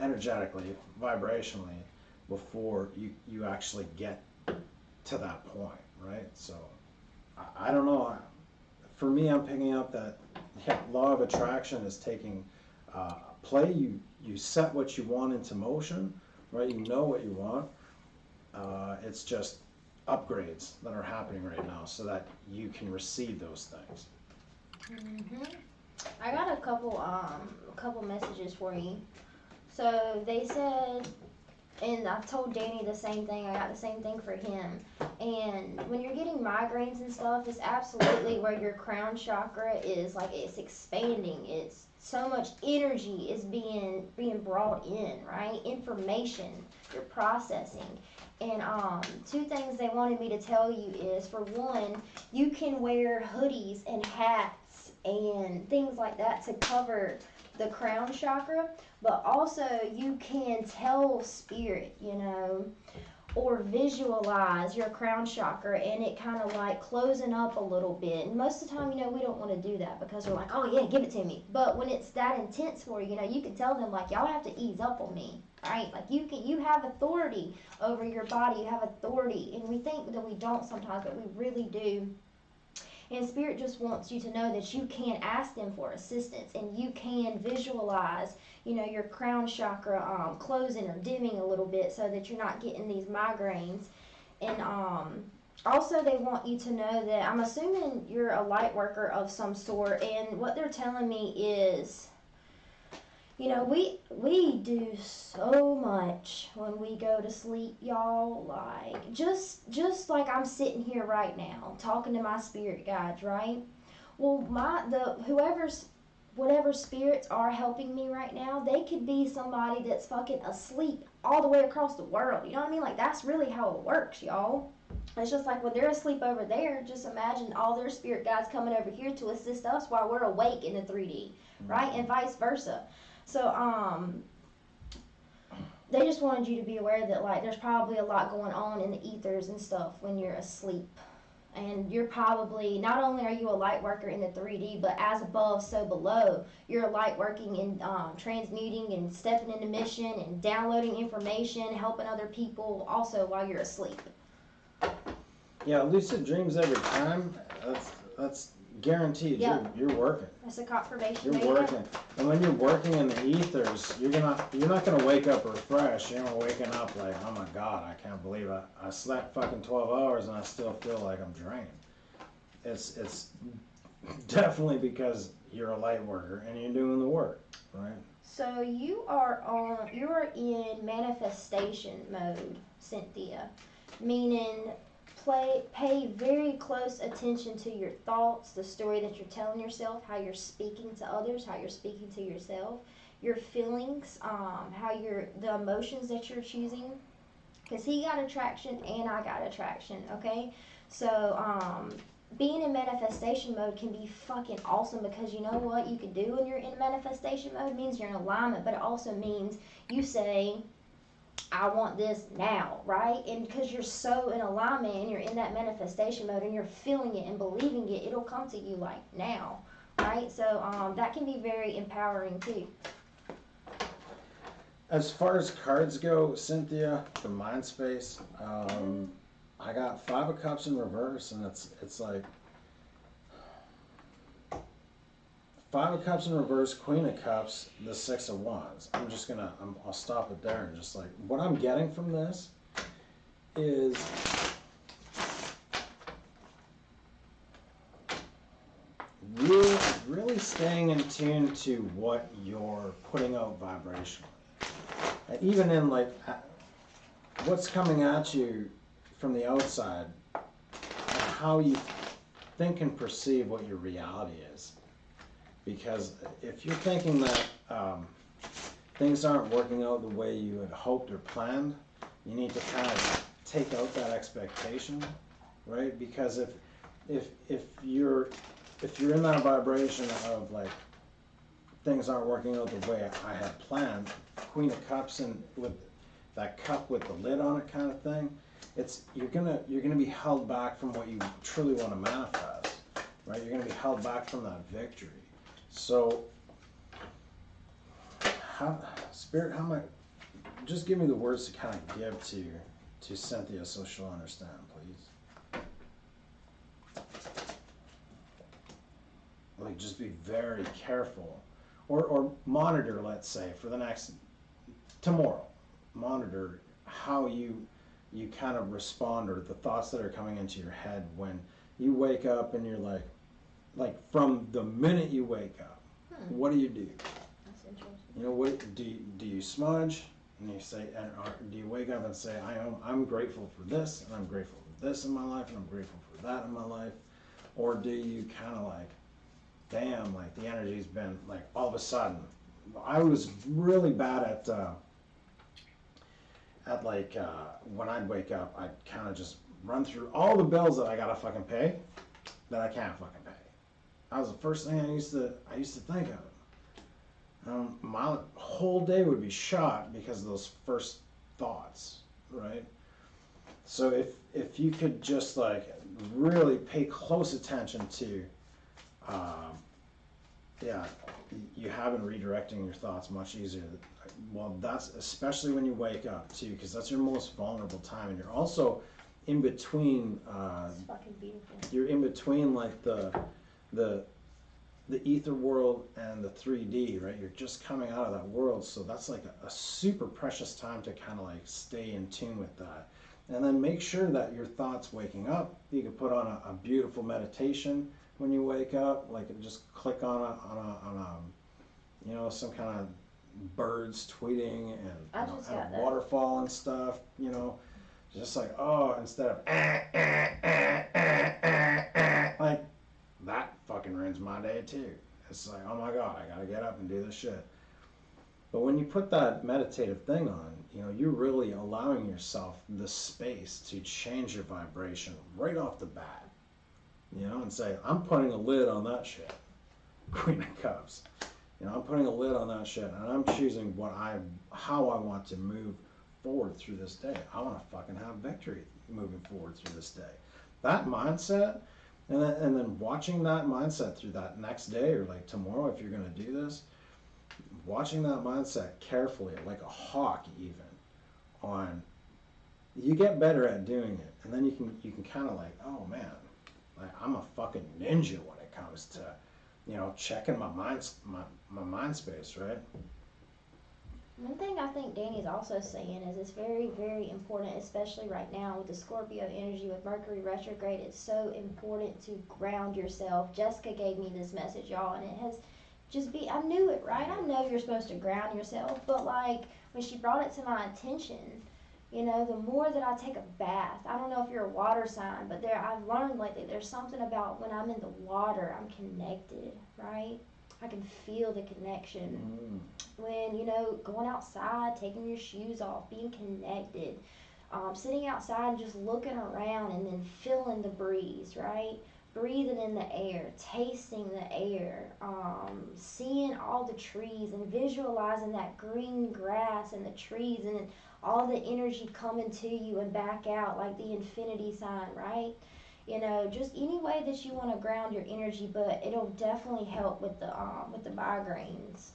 energetically, vibrationally, before you actually get to that point, right? So I don't know. For me, I'm picking up that law of attraction is taking play. You set what you want into motion, right? You know what you want. It's just upgrades that are happening right now so that you can receive those things. I got a couple messages for you. So they said, and I told Danny the same thing. I got the same thing for him. And when you're getting migraines and stuff, it's absolutely where your crown chakra is, like, it's expanding. It's so much energy is being brought in, right? Information you're processing. And two things they wanted me to tell you is, for one, you can wear hoodies and hats and things like that to cover the crown chakra, but also you can tell spirit, or visualize your crown chakra and it kind of like closing up a little bit. And most of the time, we don't want to do that because we're like, oh yeah, give it to me. But when it's that intense for you, you can tell them, like, y'all have to ease up on me, right? Like, you have authority over your body, you have authority, and we think that we don't sometimes, but we really do. And Spirit just wants you to know that you can ask them for assistance, and you can visualize, your crown chakra closing or dimming a little bit so that you're not getting these migraines. And also they want you to know that I'm assuming you're a light worker of some sort, and what they're telling me is, we do so much when we go to sleep, y'all. Like, just like I'm sitting here right now talking to my spirit guides, right? Well, whatever spirits are helping me right now, they could be somebody that's fucking asleep all the way across the world. You know what I mean? Like, that's really how it works, y'all. It's just like when they're asleep over there, just imagine all their spirit guides coming over here to assist us while we're awake in the 3D, right? And vice versa. So, they just wanted you to be aware that, like, there's probably a lot going on in the ethers and stuff when you're asleep. And you're probably, not only are you a light worker in the 3D, but as above, so below. You're a light working in transmuting and stepping into mission and downloading information, helping other people also while you're asleep. Yeah, lucid dreams every time. That's guaranteed. Yep. You're working. That's a confirmation. You're working. And when you're working in the ethers, you're not gonna wake up refreshed. You're gonna waking up like, oh my god, I can't believe I slept fucking 12 hours and I still feel like I'm drained. It's definitely because you're a light worker and you're doing the work, right? So you are in manifestation mode, Cynthia, meaning pay very close attention to your thoughts, the story that you're telling yourself, how you're speaking to others, how you're speaking to yourself, your feelings, the emotions that you're choosing. Because he got attraction and I got attraction, okay? So being in manifestation mode can be fucking awesome, because you know what you can do when you're in manifestation mode means you're in alignment, but it also means you say, I want this now, right? And because you're so in alignment and you're in that manifestation mode and you're feeling it and believing it, it'll come to you like now, right? So that can be very empowering too. As far as cards go, Cynthia, the mind space, I got 5 of Cups in reverse, and it's like 5 of Cups in reverse, Queen of Cups, the 6 of Wands. I'll stop it there and just like, what I'm getting from this is really staying in tune to what you're putting out vibrationally. And even in like what's coming at you from the outside, and how you think and perceive what your reality is. Because if you're thinking that things aren't working out the way you had hoped or planned, you need to kind of take out that expectation, right? Because if you're in that vibration of like things aren't working out the way I had planned, Queen of Cups and with that cup with the lid on it kind of thing, you're gonna be held back from what you truly want to manifest, right? You're gonna be held back from that victory. So, Spirit, just give me the words to kind of give to Cynthia so she'll understand, please. Like, just be very careful. Or monitor, let's say, for the next, tomorrow. Monitor how you kind of respond, or the thoughts that are coming into your head when you wake up and you're like from the minute you wake up, what do you do? That's interesting. You know, what do you smudge? And you say, or do you wake up and say, I'm grateful for this, and I'm grateful for this in my life, and I'm grateful for that in my life? Or do you kind of like, damn, like the energy's been like all of a sudden. I was really bad at like when I'd wake up, I'd kind of just run through all the bills that I gotta fucking pay that I can't fucking pay. That was the first thing I used to think of. My whole day would be shot because of those first thoughts, right? So if you could just like really pay close attention to, you have been redirecting your thoughts much easier. Well, that's especially when you wake up too, because that's your most vulnerable time, and you're also in between. It's fucking beautiful. You're in between like the ether world and the 3D, right? You're just coming out of that world, so that's like a super precious time to kind of like stay in tune with that. And then make sure that your thoughts waking up, you can put on a beautiful meditation when you wake up, like just click on a you know, some kind of birds tweeting and, and a waterfall and stuff, you know, just like, oh, instead of like, that fucking ruins my day too. It's like, oh my God, I gotta get up and do this shit. But when you put that meditative thing on, you know, you're really allowing yourself the space to change your vibration right off the bat. You know, and say, I'm putting a lid on that shit. Queen of Cups. You know, I'm putting a lid on that shit, and I'm choosing how I want to move forward through this day. I want to fucking have victory moving forward through this day. That mindset, and then watching that mindset through that next day, or like tomorrow if you're going to do this, watching that mindset carefully, like a hawk even, on, you get better at doing it, and then you can kind of like, oh man, like I'm a fucking ninja when it comes to, you know, checking my mind space, right? One thing I think Danny's also saying is it's very, very important, especially right now with the Scorpio energy, with Mercury retrograde. It's so important to ground yourself. Jessica gave me this message, y'all, and it has I knew it, right? I know you're supposed to ground yourself, but like when she brought it to my attention, you know, the more that I take a bath, I don't know if you're a water sign, but I've learned lately there's something about when I'm in the water, I'm connected, right? I can feel the connection. When, you know, going outside, taking your shoes off, being connected, sitting outside and just looking around and then feeling the breeze, right? Breathing in the air, tasting the air, seeing all the trees and visualizing that green grass and the trees and all the energy coming to you and back out like the infinity sign, right? You know, just any way that you want to ground your energy, but it'll definitely help with the migraines.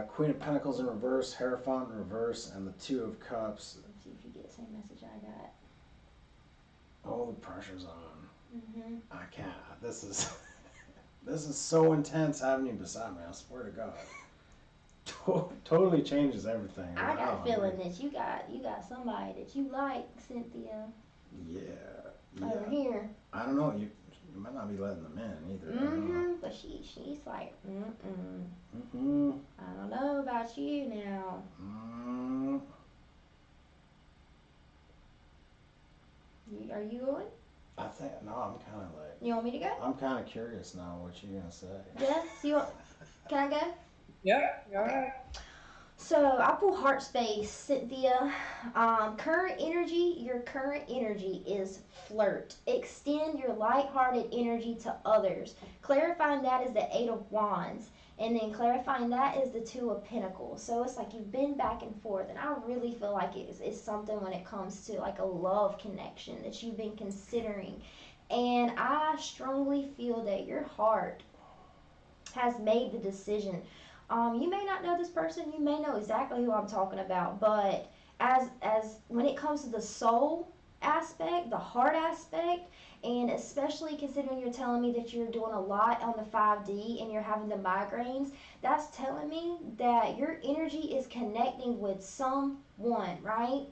Queen of Pentacles in reverse, Hierophant in reverse, and the Two of Cups. Let's see if you get the same message I got. Oh, the pressure's on. Mm-hmm. I can't. This is so intense having you beside me. I swear to God. Totally changes everything. I got a feeling that you got somebody that you like, Cynthia. Yeah. Over here. I don't know. You might not be letting them in either. Mm-hmm. But she's like, I don't know about you now. Are you going? I think no. I'm kind of like. You want me to go? I'm kind of curious now. What you gonna say? Jess, can I go? Yep. Go ahead. So I pull heart space, Cynthia. Current energy, your current energy is flirt. Extend your lighthearted energy to others. Clarifying that is the Eight of Wands. And then clarifying that is the Two of Pentacles. So it's like you've been back and forth. And I really feel like it's something when it comes to like a love connection that you've been considering. And I strongly feel that your heart has made the decision. You may not know this person, you may know exactly who I'm talking about, but as when it comes to the soul aspect, the heart aspect, and especially considering you're telling me that you're doing a lot on the 5D and you're having the migraines, that's telling me that your energy is connecting with someone, right?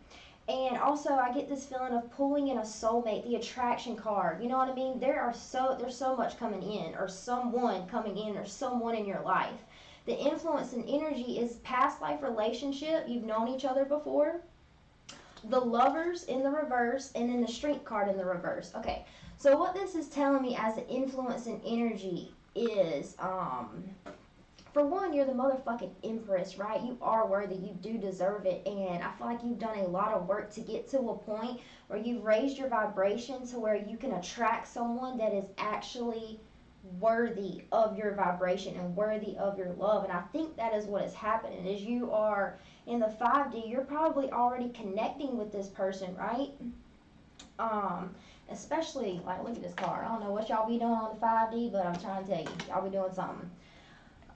And also, I get this feeling of pulling in a soulmate, the attraction card. You know what I mean? There's so much coming in, or someone coming in, or someone in your life. The influence and energy is past life relationship. You've known each other before. The lovers in the reverse, and then the strength card in the reverse. Okay, so what this is telling me as the influence and energy is, for one, you're the motherfucking empress, right? You are worthy. You do deserve it. And I feel like you've done a lot of work to get to a point where you've raised your vibration to where you can attract someone that is actually worthy of your vibration and worthy of your love. And I think that is what is happening. As you are in the 5D, you're probably already connecting with this person, right? Especially, like, look at this card. I don't know what y'all be doing on the 5D, but I'm trying to tell you, y'all be doing something.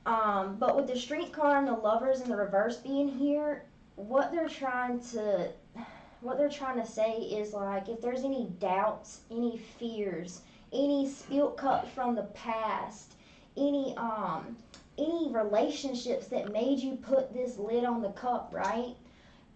But with the strength card and the lovers in the reverse being here, what they're trying to say is, like, if there's any doubts, any fears, any spilt cups from the past, any relationships that made you put this lid on the cup, right?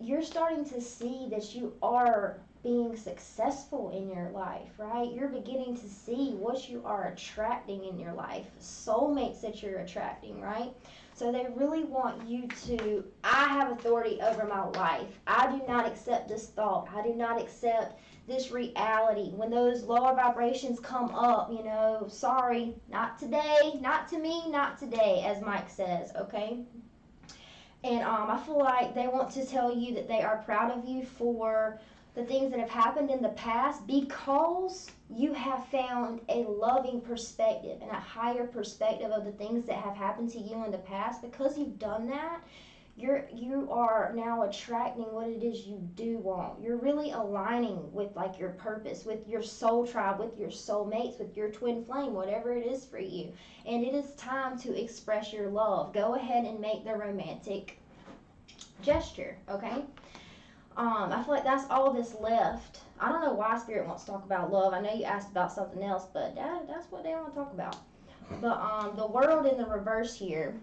You're starting to see that you are being successful in your life, right? You're beginning to see what you are attracting in your life, soulmates that you're attracting, right? So they really want you to, I have authority over my life. I do not accept this thought. I do not accept this reality. When those lower vibrations come up, you know, sorry, not today, not to me, not today, as Mike says, okay? And I feel like they want to tell you that they are proud of you for the things that have happened in the past, because you have found a loving perspective and a higher perspective of the things that have happened to you in the past. Because you've done that, you are now attracting what it is you do want. You're really aligning with, like, your purpose, with your soul tribe, with your soulmates, with your twin flame, whatever it is for you. And it is time to express your love. Go ahead and make the romantic gesture, okay? I feel like that's all that's left. I don't know why Spirit wants to talk about love. I know you asked about something else, but that's what they want to talk about. But the world in the reverse here.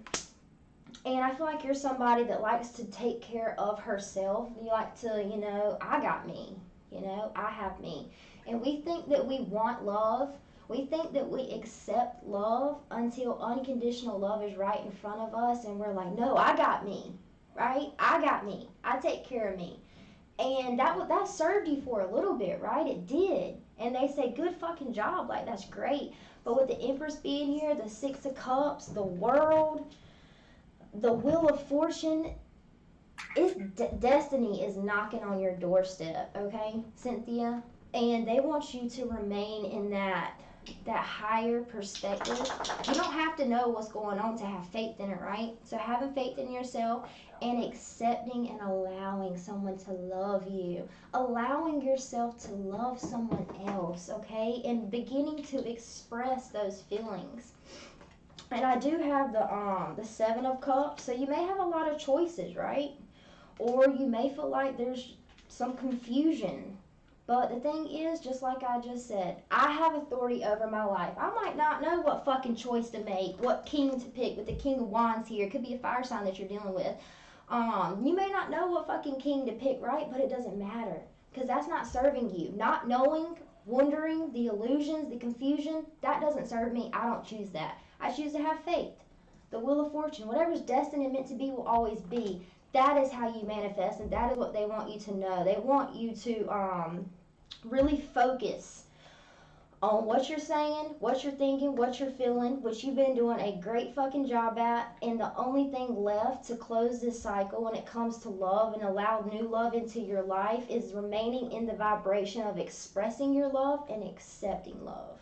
And I feel like you're somebody that likes to take care of herself. You like to, you know, I got me. You know, I have me. And we think that we want love. We think that we accept love until unconditional love is right in front of us. And we're like, no, I got me. Right? I got me. I take care of me. And that served you for a little bit, right? It did. And they say, good fucking job. Like, that's great. But with the Empress being here, the Six of Cups, the world, the Wheel of Fortune, destiny is knocking on your doorstep, okay, Cynthia? And they want you to remain in that higher perspective. You don't have to know what's going on to have faith in it, right? So having faith in yourself and accepting and allowing someone to love you, allowing yourself to love someone else, okay, and beginning to express those feelings. And I do have the Seven of Cups, so you may have a lot of choices, right? Or you may feel like there's some confusion. But the thing is, just like I just said, I have authority over my life. I might not know what fucking choice to make, what king to pick with the King of Wands here. It could be a fire sign that you're dealing with. You may not know what fucking king to pick, right? But it doesn't matter, because that's not serving you. Not knowing, wondering, the illusions, the confusion, that doesn't serve me. I don't choose that. I choose to have faith. The Wheel of Fortune, whatever's destined and meant to be will always be. That is how you manifest, and that is what they want you to know. They want you to really focus on what you're saying, what you're thinking, what you're feeling, which you've been doing a great fucking job at. And the only thing left to close this cycle when it comes to love and allow new love into your life is remaining in the vibration of expressing your love and accepting love.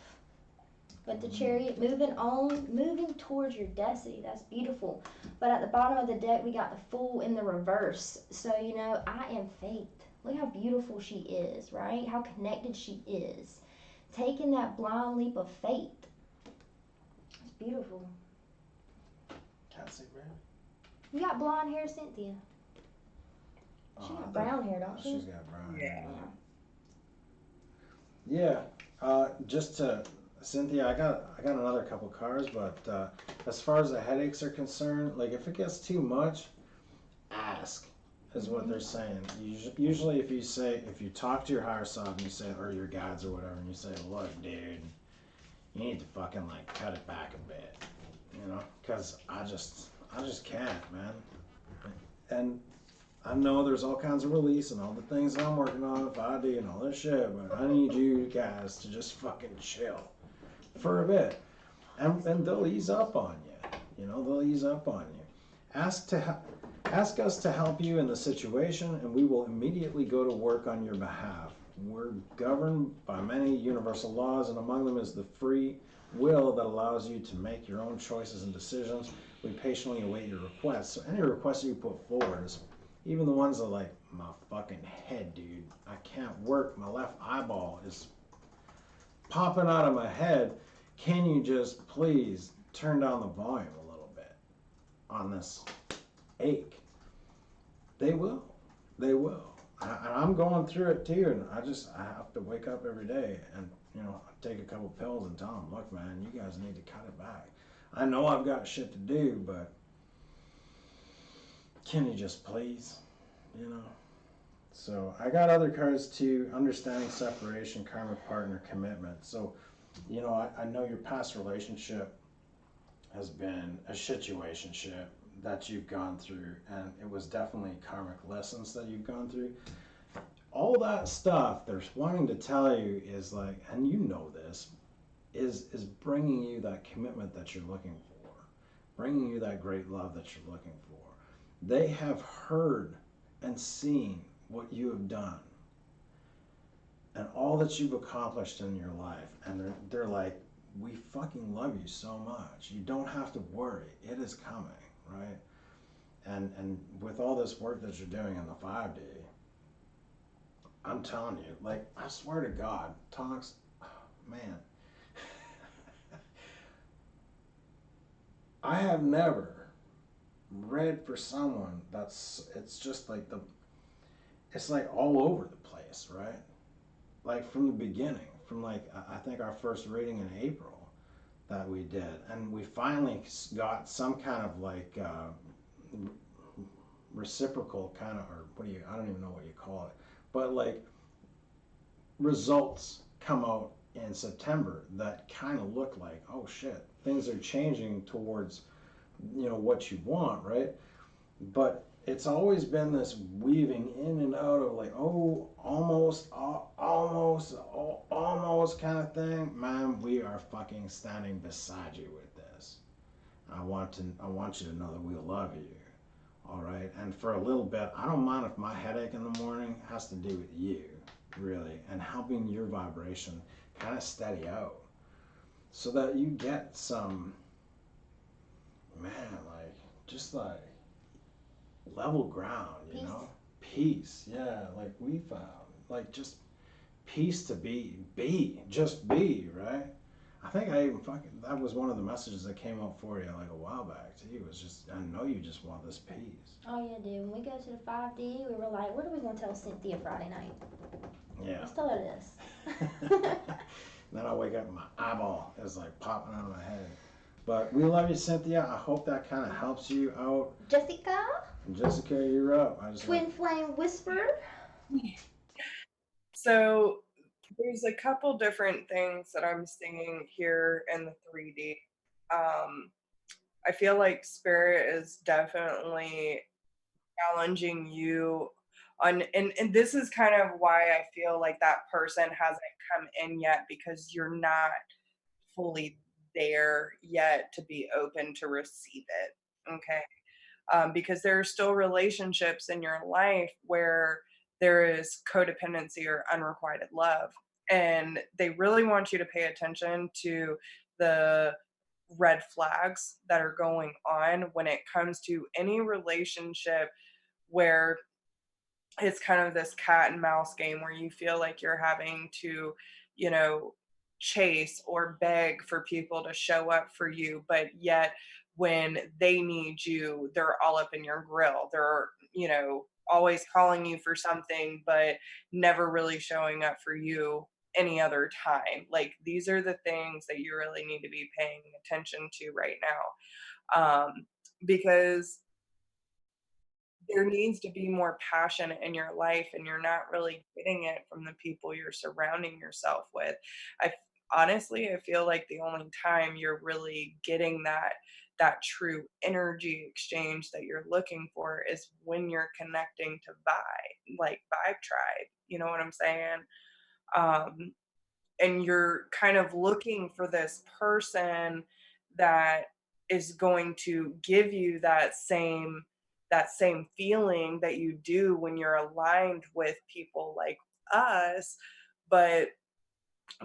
But the Chariot, moving on, moving towards your destiny. That's beautiful. But at the bottom of the deck, we got the Fool in the reverse. So, you know, I am faith. Look how beautiful she is, right? How connected she is. Taking that blind leap of faith. It's beautiful. Can't see, man. You got blonde hair, Cynthia. She got brown hair, don't she? She's got brown Yeah. hair. Yeah. Just to Cynthia, I got another couple cards, but as far as the headaches are concerned, like if it gets too much, ask is what they're saying. Usually, if you talk to your higher self and you say, or your guides or whatever, and you say, look, dude, you need to fucking like cut it back a bit, because I just can't, man. And I know there's all kinds of release and all the things I'm working on, 5D and all this shit, but I need you guys to just fucking chill for a bit. And they'll ease up on you. They'll ease up on you. Ask us to help you in the situation, and we will immediately go to work on your behalf. We're governed by many universal laws, and among them is the free will that allows you to make your own choices and decisions. We patiently await your requests. So any requests you put forward, even the ones that like, my fucking head, dude, I can't work, my left eyeball is popping out of my head. Can you just please turn down the volume a little bit on this ache? They will. And I'm going through it too, and I have to wake up every day and take a couple pills and tell them, look, man, you guys need to cut it back. I know I've got shit to do, but can you just please, So I got other cards too: understanding, separation, karmic partner, commitment. So, I know your past relationship has been a situationship that you've gone through, and it was definitely karmic lessons that you've gone through. All that stuff they're wanting to tell you is like, and this, is bringing you that commitment that you're looking for, bringing you that great love that you're looking for. They have heard and seen what you have done and all that you've accomplished in your life, and they're like, we fucking love you so much. You don't have to worry. It is coming, right? And with all this work that you're doing in the 5D, I'm telling you, like, I swear to God, talks, man, I have never read for someone it's just like it's like all over the place, right? Like from the beginning, from like, I think our first reading in April that we did, and we finally got some kind of like reciprocal kind of, or I don't even know what you call it, but like results come out in September that kind of look like, oh shit, things are changing towards what you want, right? But it's always been this weaving in and out of like, oh, almost kind of thing. Man, we are fucking standing beside you with this. I want you to know that we love you. All right. And for a little bit, I don't mind if my headache in the morning has to do with you, really, and helping your vibration kind of steady out so that you get some, man, like, just like level ground, peace. Yeah, like we found, like, just peace to be, just be, right? I think that was one of the messages that came up for you like a while back too. It was just, I know you just want this peace. Oh yeah, dude. When we go to the 5D, we were like, what are we gonna tell Cynthia Friday night? Yeah. Let's tell her this. Then I wake up and my eyeball is like popping out of my head. But we love you, Cynthia. I hope that kind of helps you out. Jessica, you're up. Twin Flame Whisper. So there's a couple different things that I'm seeing here in the 3D. I feel like Spirit is definitely challenging you on, and this is kind of why I feel like that person hasn't come in yet, because you're not fully there yet to be open to receive it. Okay. Because there are still relationships in your life where there is codependency or unrequited love, and they really want you to pay attention to the red flags that are going on when it comes to any relationship where it's kind of this cat and mouse game where you feel like you're having to, chase or beg for people to show up for you, but yet when they need you, they're all up in your grill. They're, always calling you for something, but never really showing up for you any other time. Like, these are the things that you really need to be paying attention to right now. Because there needs to be more passion in your life, and you're not really getting it from the people you're surrounding yourself with. I honestly, I feel like the only time you're really getting that true energy exchange that you're looking for is when you're connecting to vibe tribe. You know what I'm saying? Um, and you're kind of looking for this person that is going to give you that same feeling that you do when you're aligned with people like us. But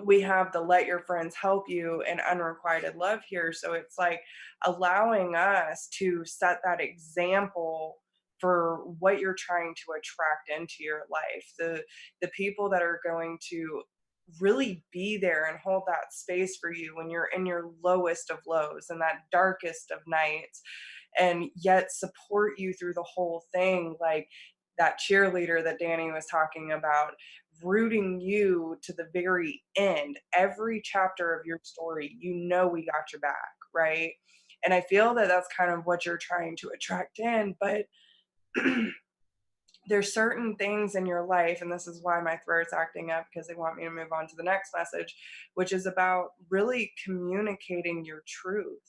we have the let your friends help you and unrequited love here, so it's like allowing us to set that example for what you're trying to attract into your life, the people that are going to really be there and hold that space for you when you're in your lowest of lows and that darkest of nights, and yet support you through the whole thing, like that cheerleader that Danny was talking about, rooting you to the very end. Every chapter of your story, we got your back, right? And I feel that that's kind of what you're trying to attract in, but there's certain things in your life, and this is why my throat's acting up because they want me to move on to the next message, which is about really communicating your truth,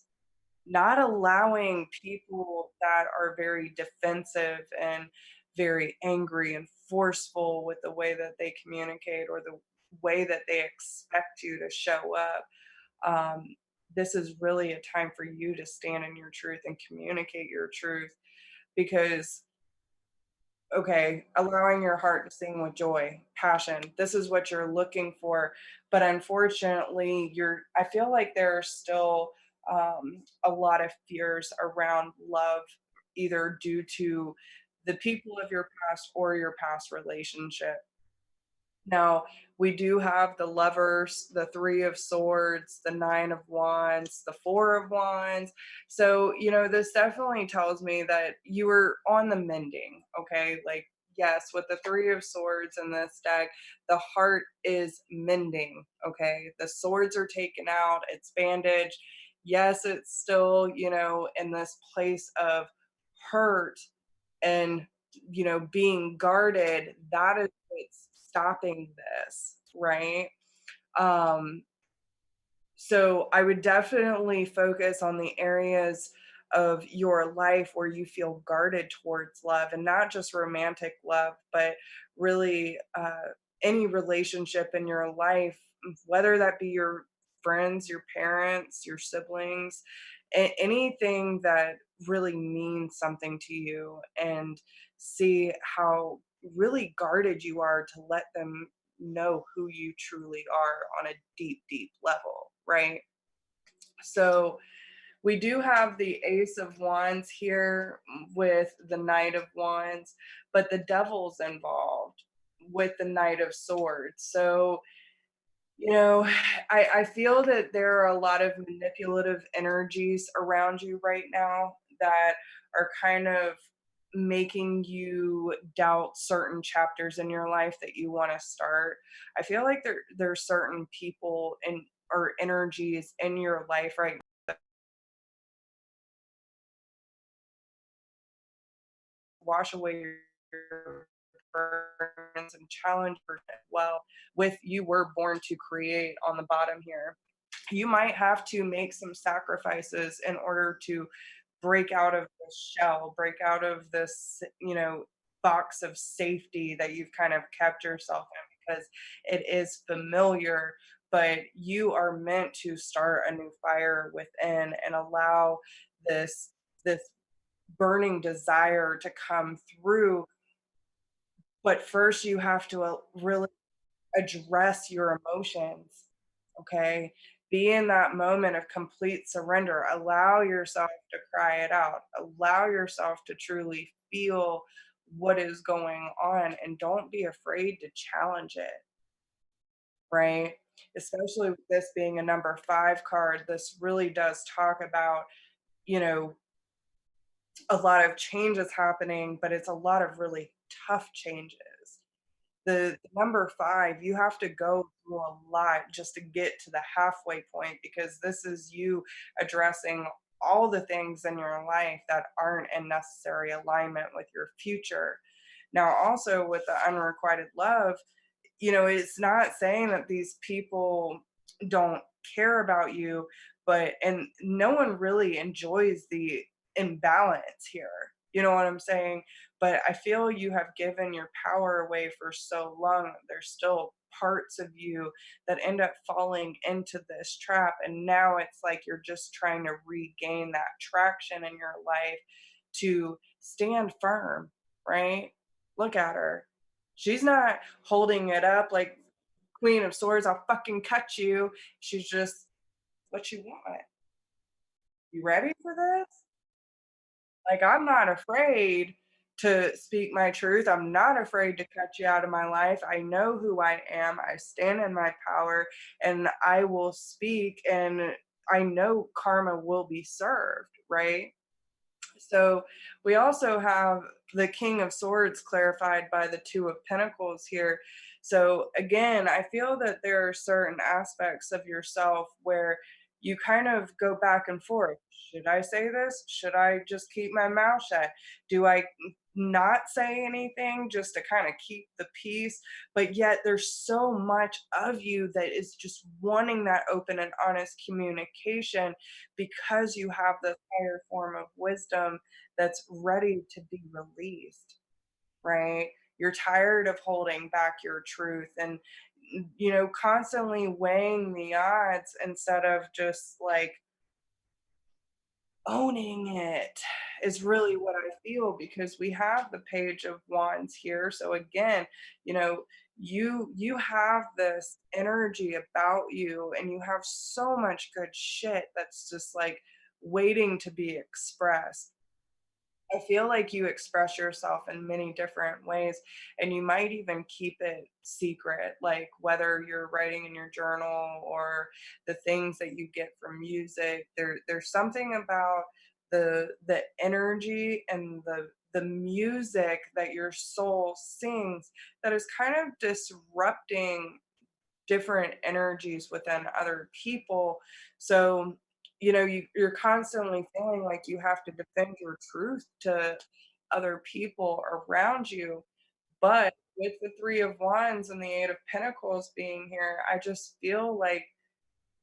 not allowing people that are very defensive and very angry and forceful with the way that they communicate or the way that they expect you to show up. Um, this is really a time for you to stand in your truth and communicate your truth, because okay, allowing your heart to sing with joy, passion. This is what you're looking for. But unfortunately, I feel like there are still a lot of fears around love, either due to the people of your past or your past relationship. Now, we do have the lovers, the three of swords, the nine of wands, the four of wands. So, this definitely tells me that you were on the mending, okay? Like, yes, with the three of swords in this deck, the heart is mending, okay? The swords are taken out, it's bandaged. Yes, it's still, in this place of hurt and being guarded. That is what's stopping this, right? um so I would definitely focus on the areas of your life where you feel guarded towards love, and not just romantic love, but really any relationship in your life, whether that be your friends, your parents, your siblings, anything that really means something to you, and see how really guarded you are to let them know who you truly are on a deep, deep level, right? So we do have the Ace of Wands here with the Knight of Wands, but the Devil's involved with the Knight of Swords. So, you know, I feel that there are a lot of manipulative energies around you right now that are kind of making you doubt certain chapters in your life that you want to start. I feel like there's certain people and or energies in your life right now that wash away your burdens and challenge well with you were born to create on the bottom here. You might have to make some sacrifices in order to break out of this shell, break out of this, box of safety that you've kind of kept yourself in, because it is familiar, but you are meant to start a new fire within and allow this burning desire to come through. But first you have to really address your emotions, okay? Be in that moment of complete surrender. Allow yourself to cry it out. Allow yourself to truly feel what is going on, and don't be afraid to challenge it, right? Especially with this being a number 5 card, this really does talk about, you know, a lot of changes happening, but it's a lot of really tough changes. The number 5, you have to go through a lot just to get to the halfway point, because this is you addressing all the things in your life that aren't in necessary alignment with your future. Now, also with the unrequited love, it's not saying that these people don't care about you, but and no one really enjoys the imbalance here. You know what I'm saying? But I feel you have given your power away for so long. There's still parts of you that end up falling into this trap. And now it's like you're just trying to regain that traction in your life to stand firm, right? Look at her. She's not holding it up like Queen of Swords, I'll fucking cut you. She's just, what you want? You ready for this? Like, I'm not afraid to speak my truth. I'm not afraid to cut you out of my life. I know who I am. I stand in my power and I will speak, and I know karma will be served, right? So we also have the King of Swords clarified by the Two of Pentacles here. So again, I feel that there are certain aspects of yourself where you kind of go back and forth. Should I say this? Should I just keep my mouth shut? Do I not say anything just to kind of keep the peace? But yet there's so much of you that is just wanting that open and honest communication, because you have this higher form of wisdom that's ready to be released, right? You're tired of holding back your truth and, constantly weighing the odds instead of just like owning it is really what I feel, because we have the Page of Wands here. So again, you know, you have this energy about you, and you have so much good shit that's just like waiting to be expressed. I feel like you express yourself in many different ways, and you might even keep it secret, like whether you're writing in your journal or the things that you get from music. There's something about the energy and the music that your soul sings that is kind of disrupting different energies within other people. So, you're constantly feeling like you have to defend your truth to other people around you. But with the Three of Wands and the Eight of Pentacles being here, I just feel like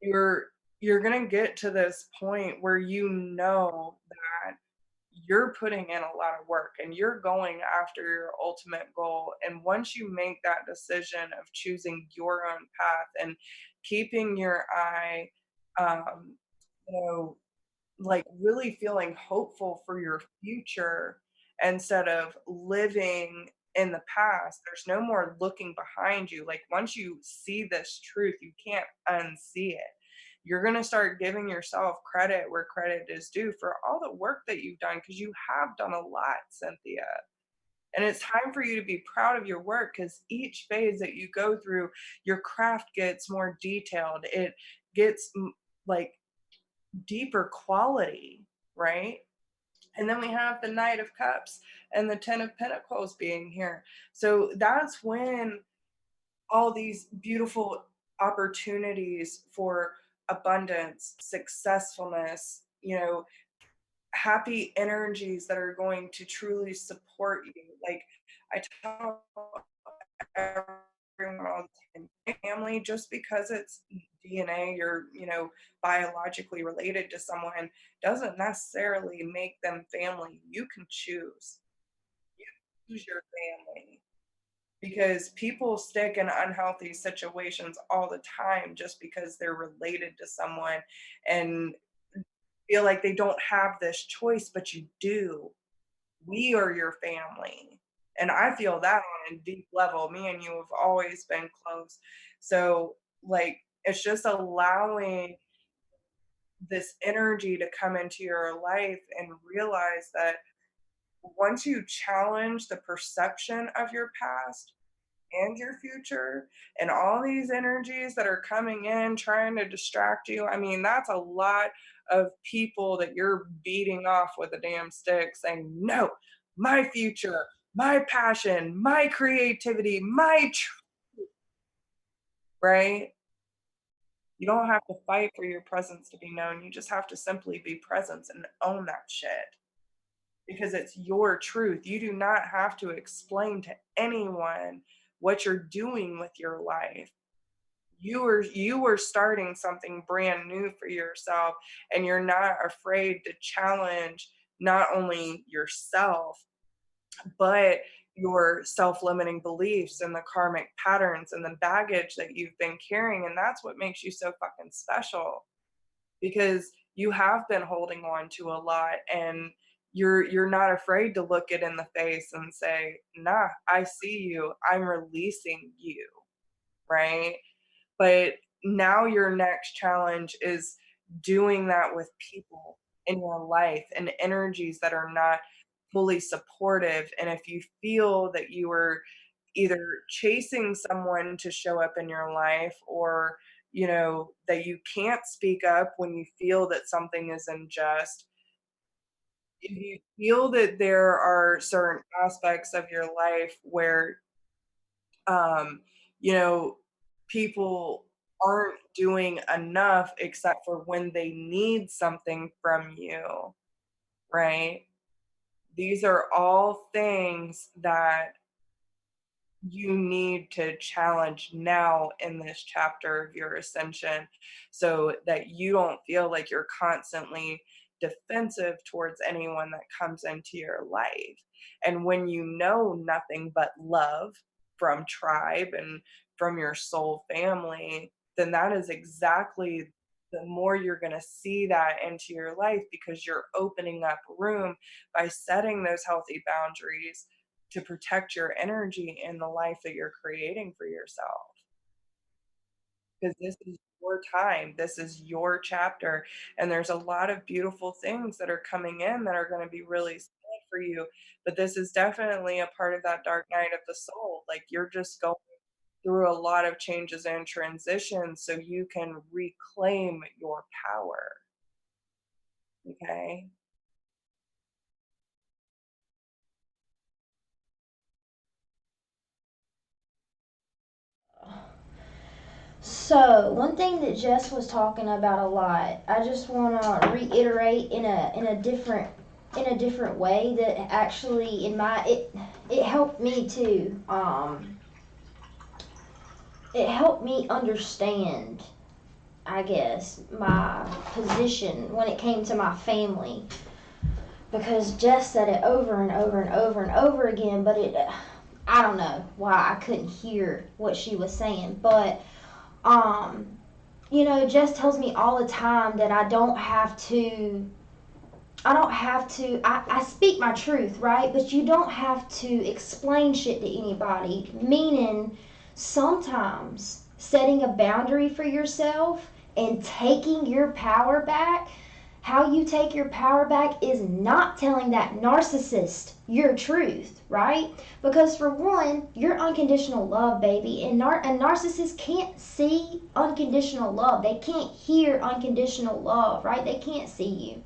you're you're gonna get to this point where that you're putting in a lot of work and you're going after your ultimate goal. And once you make that decision of choosing your own path and keeping your eye, um, you know, like really feeling hopeful for your future instead of living in the past, there's no more looking behind you. Like, once you see this truth, you can't unsee it. You're going to start giving yourself credit where credit is due for all the work that you've done, because you have done a lot, Cynthia. And it's time for you to be proud of your work, because each phase that you go through, your craft gets more detailed. It gets like deeper quality, right? And then we have the Knight of Cups and the Ten of Pentacles being here. So that's when all these beautiful opportunities for abundance, successfulness, happy energies that are going to truly support you. Like, I tell everyone all the time, my family, just because it's DNA, you're, biologically related to someone, doesn't necessarily make them family. You can choose. You choose your family, because people stick in unhealthy situations all the time just because they're related to someone and feel like they don't have this choice, but you do. We are your family. And I feel that on a deep level. Me and you have always been close. So, like, it's just allowing this energy to come into your life and realize that once you challenge the perception of your past and your future and all these energies that are coming in trying to distract you, I mean, that's a lot of people that you're beating off with a damn stick saying, no, my future, my passion, my creativity, my truth, right? You don't have to fight for your presence to be known. You just have to simply be present and own that shit because it's your truth. You do not have to explain to anyone what you're doing with your life. You were starting something brand new for yourself, and you're not afraid to challenge not only yourself but your self-limiting beliefs and the karmic patterns and the baggage that you've been carrying. And that's what makes you so fucking special, because you have been holding on to a lot, and you're not afraid to look it in the face and say, nah, I see you, I'm releasing you, right? But now your next challenge is doing that with people in your life and energies that are not fully supportive. And if you feel that you are either chasing someone to show up in your life, or that you can't speak up when you feel that something is unjust, if you feel that there are certain aspects of your life where um, you know, people aren't doing enough except for when they need something from you, right? These are all things that you need to challenge now in this chapter of your ascension, so that you don't feel like you're constantly defensive towards anyone that comes into your life. And when you know nothing but love from tribe and from your soul family, then that is exactly the more you're going to see that into your life, because you're opening up room by setting those healthy boundaries to protect your energy in the life that you're creating for yourself. Because this is your time, this is your chapter, and there's a lot of beautiful things that are coming in that are going to be really sad for you. But this is definitely a part of that dark night of the soul. Like, you're just going through a lot of changes and transitions so you can reclaim your power. Okay. So one thing that Jess was talking about a lot, I just want to reiterate in a different way that actually it helped me too. It helped me understand, I guess, my position when it came to my family, because Jess said it over and over and over and over again, but I don't know why I couldn't hear what she was saying, but um Jess tells me all the time that I speak my truth, right? But you don't have to explain shit to anybody. Meaning, sometimes setting a boundary for yourself and taking your power back, how you take your power back is not telling that narcissist your truth, right? Because for one, you're unconditional love, baby, and a narcissist can't see unconditional love. They can't hear unconditional love, right? They can't see you.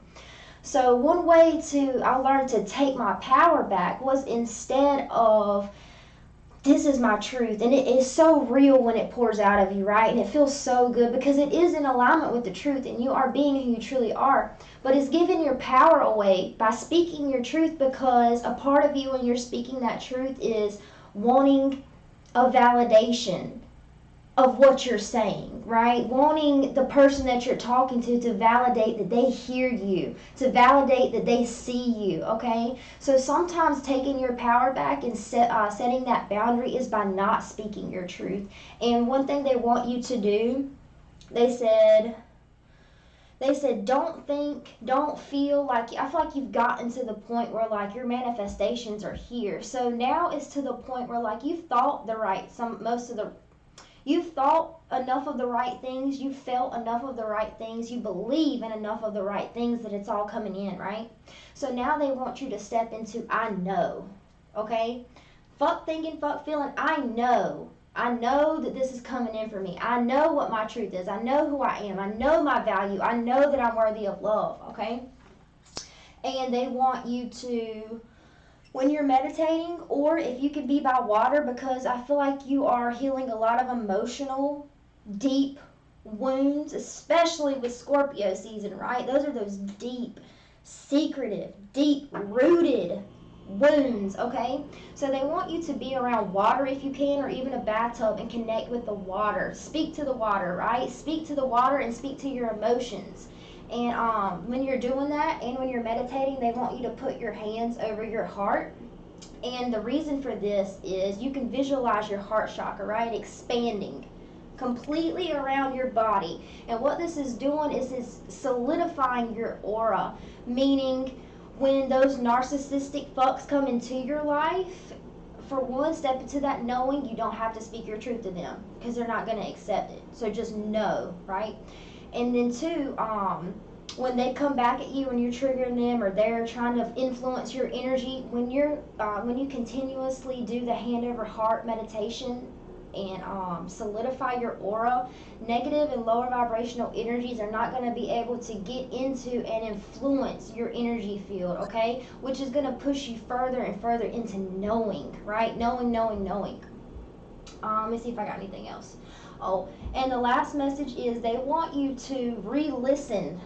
So one way I learned to take my power back was, instead of, this is my truth, and it is so real when it pours out of you, right? And it feels so good because it is in alignment with the truth, and you are being who you truly are. But it's giving your power away by speaking your truth, because a part of you, when you're speaking that truth, is wanting a validation of what you're saying, right? Wanting the person that you're talking to validate that they hear you, to validate that they see you, okay? So sometimes taking your power back and setting that boundary is by not speaking your truth. And one thing they want you to do, they said, don't feel like, I feel like you've gotten to the point where like your manifestations are here. So now it's to the point where like you've thought enough of the right things, you've felt enough of the right things, you believe in enough of the right things that it's all coming in, right? So now they want you to step into I know, okay? Fuck thinking, fuck feeling, I know. I know that this is coming in for me. I know what my truth is. I know who I am. I know my value. I know that I'm worthy of love, okay? And they want you to when you're meditating, or if you could be by water, because I feel like you are healing a lot of emotional, deep wounds, especially with Scorpio season, right? Those are those deep, secretive, deep rooted wounds, okay? So they want you to be around water if you can, or even a bathtub, and connect with the water. Speak to the water, right? Speak to the water and speak to your emotions. And when you're doing that and when you're meditating, they want you to put your hands over your heart. And the reason for this is you can visualize your heart chakra, right? Expanding completely around your body. And what this is doing is it's solidifying your aura, meaning when those narcissistic fucks come into your life, for one, step into that knowing you don't have to speak your truth to them because they're not going to accept it. So just know, right? And then two, when they come back at you and you're triggering them, or they're trying to influence your energy, when you continuously do the hand over heart meditation and solidify your aura, negative and lower vibrational energies are not going to be able to get into and influence your energy field, okay? Which is going to push you further and further into knowing, right? Knowing. Let me see if I got anything else. Oh, and the last message is they want you to re-listen.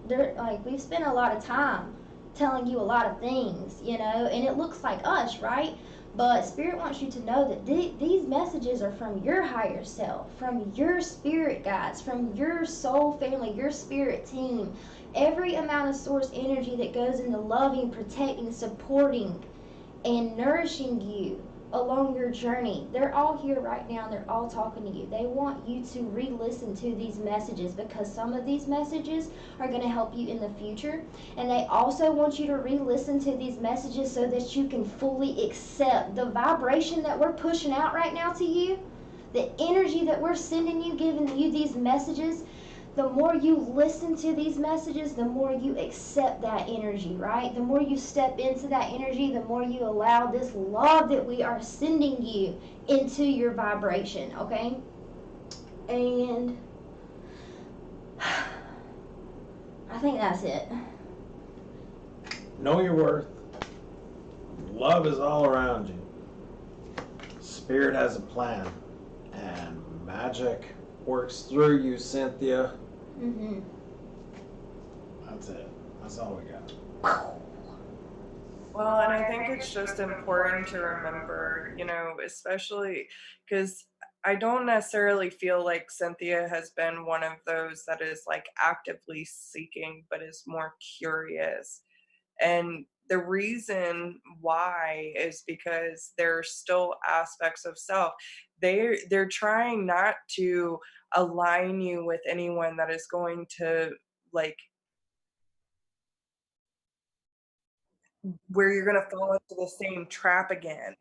They're like, we've spent a lot of time telling you a lot of things, and it looks like us, right? But Spirit wants you to know that these messages are from your higher self, from your spirit guides, from your soul family, your spirit team. Every amount of source energy that goes into loving, protecting, supporting, and nourishing you along your journey. They're all here right now and they're all talking to you. They want you to re-listen to these messages because some of these messages are going to help you in the future. And they also want you to re-listen to these messages so that you can fully accept the vibration that we're pushing out right now to you, the energy that we're sending you, giving you these messages. The more you listen to these messages, the more you accept that energy, right? The more you step into that energy, the more you allow this love that we are sending you into your vibration, okay? And I think that's it. Know your worth. Love is all around you. Spirit has a plan. And magic works through you, Cynthia. Mm-hmm. That's it. That's all we got. Well, and I think it's just important to remember, especially because I don't necessarily feel like Cynthia has been one of those that is like actively seeking, but is more curious. And the reason why is because there's still aspects of self. They're trying not to align you with anyone that is going to like where you're going to fall into the same trap again.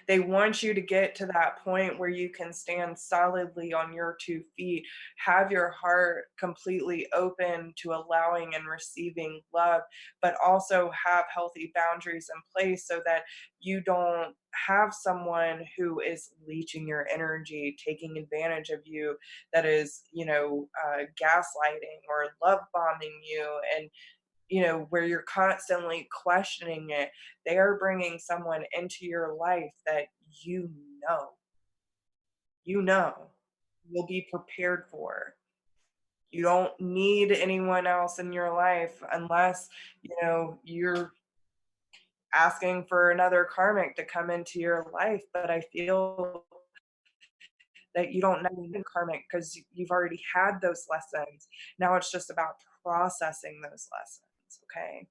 They want you to get to that point where you can stand solidly on your 2 feet, have your heart completely open to allowing and receiving love, but also have healthy boundaries in place so that you don't have someone who is leeching your energy, taking advantage of you, that is, gaslighting or love bombing you, and where you're constantly questioning it. They are bringing someone into your life that know, you know, you'll be prepared for. You don't need anyone else in your life unless, you're asking for another karmic to come into your life. But I feel that you don't need karmic because you've already had those lessons. Now it's just about processing those lessons. Okay.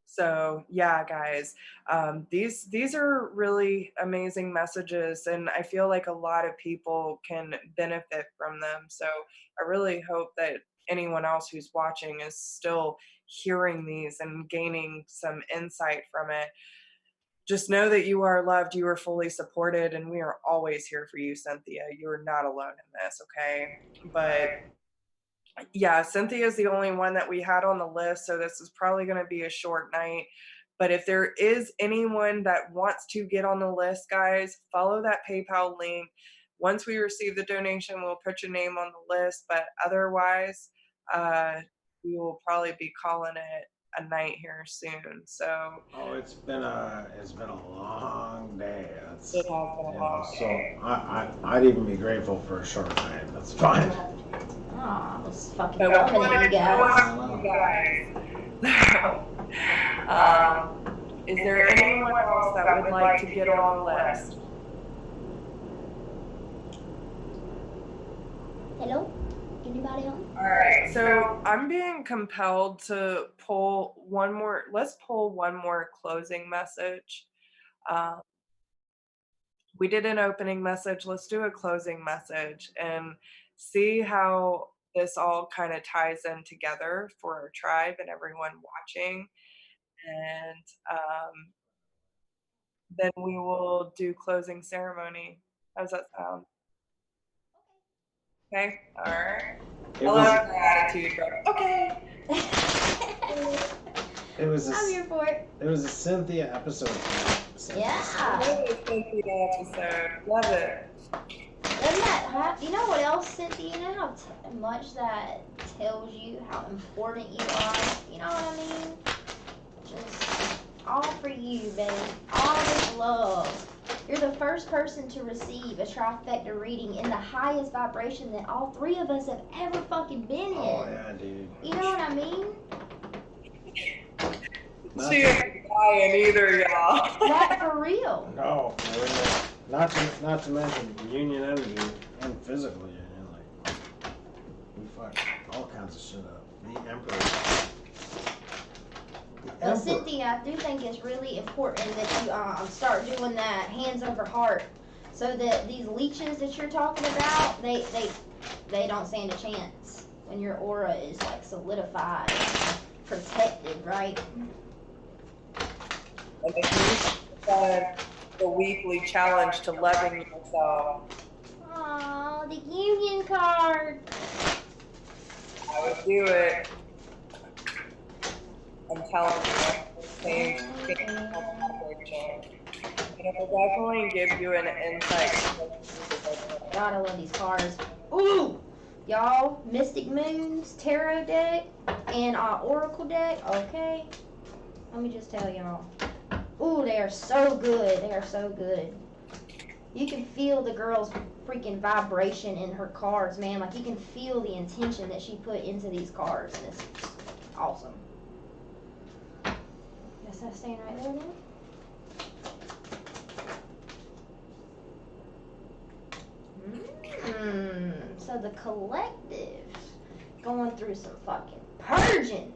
So yeah, guys, these are really amazing messages, and I feel like a lot of people can benefit from them. So I really hope that anyone else who's watching is still hearing these and gaining some insight from it. Just know that you are loved, you are fully supported, and we are always here for you, Cynthia. You are not alone in this, okay? But yeah, Cynthia is the only one that we had on the list, so this is probably going to be a short night. But if there is anyone that wants to get on the list, guys, follow that PayPal link. Once we receive the donation, we'll put your name on the list. But otherwise, we will probably be calling it a night here soon. So Oh, it's been a long day. That's, it has been a long so day. I'd even be grateful for a short night. That's fine. Oh, I was fucking So coming at you guys. you guys. Is there anyone else that would like to get on the list? Hello? Anybody on? All right, so I'm being compelled to pull one more. Let's pull one more closing message. We did an opening message. Let's do a closing message and see how this all kind of ties in together for our tribe and everyone watching. And then we will do closing ceremony. How does that sound? Okay. All right. I love your attitude, bro. Okay. I'm here for it. It was a Cynthia episode. Yeah. Cynthia episode. Love it. Doesn't that, you know what else, Cynthia? You know how much that tells you how important you are? You know what I mean? Just all for you, baby. All this love. You're the first person to receive a trifecta reading in the highest vibration that all three of us have ever fucking been in. Oh, yeah, dude. You know what I mean? She ain't lying either, y'all. Like, for real. No, not to mention union energy and physical union. Like, we fuck all kinds of shit up. The Emperor. Well, Cynthia, I do think it's really important that you start doing that hands over heart, so that these leeches that you're talking about, they don't stand a chance when your aura is like solidified, protected, right? And if you said the weekly challenge to loving yourself, Aww, the union card. I would do it. I'm telling you, same thing. And it will definitely give you an insight. God, I love these cards. Ooh, y'all, Mystic Moons tarot deck and Oracle deck. Okay, let me just tell y'all. Ooh, they are so good. They are so good. You can feel the girl's freaking vibration in her cards, man. Like, you can feel the intention that she put into these cards, and it's awesome. Guess that's staying right there then. So the collective going through some fucking purging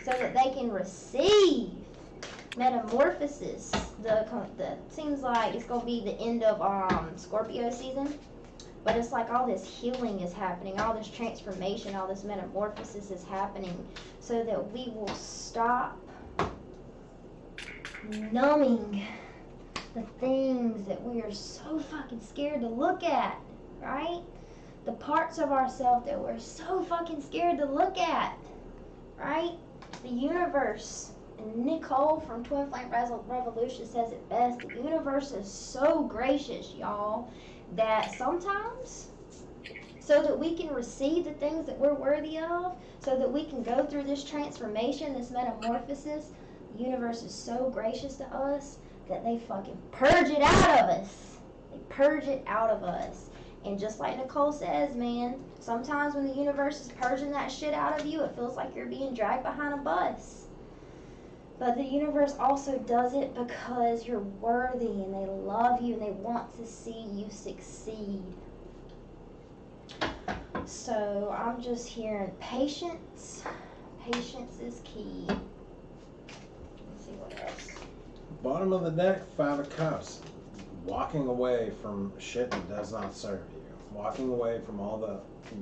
so that they can receive metamorphosis. The seems like it's gonna be the end of Scorpio season, but it's like all this healing is happening, all this transformation, all this metamorphosis is happening, so that we will stop numbing the things that we are so fucking scared to look at, right? The parts of ourselves that we're so fucking scared to look at, right? The universe, and Nicole from Twin Flame Revolution says it best, the universe is so gracious, y'all, that sometimes, so that we can receive the things that we're worthy of, so that we can go through this transformation, this metamorphosis, the universe is so gracious to us that they fucking purge it out of us. They purge it out of us. And just like Nicole says, man, sometimes when the universe is purging that shit out of you, it feels like you're being dragged behind a bus. But the universe also does it because you're worthy and they love you and they want to see you succeed. So I'm just hearing patience. Patience is key. Let's see what else. Bottom of the deck, 5 of Cups. Walking away from shit that does not serve you. Walking away from all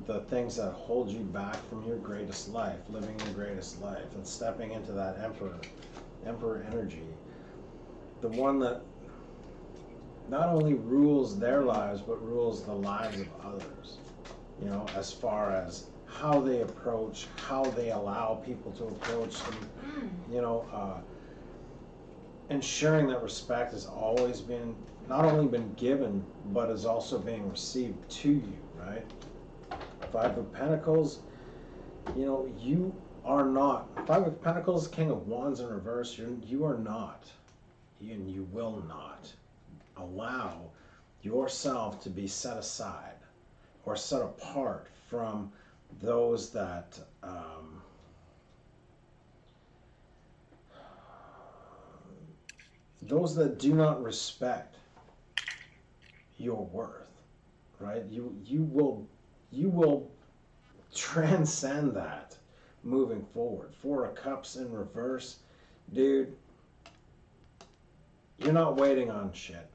the things that hold you back from your greatest life, living your greatest life, and stepping into that Emperor energy. The one that not only rules their lives, but rules the lives of others. You know, as far as how they approach, how they allow people to approach them, you know, ensuring that respect has always been, not only been given, but is also being received to you, right? 5 of Pentacles, you know, are not. Five of Pentacles, King of Wands in reverse. You are not, and you will not allow yourself to be set aside or set apart from those that do not respect your worth, right? You will transcend that moving forward. Four of Cups in reverse, dude. You're not waiting on shit.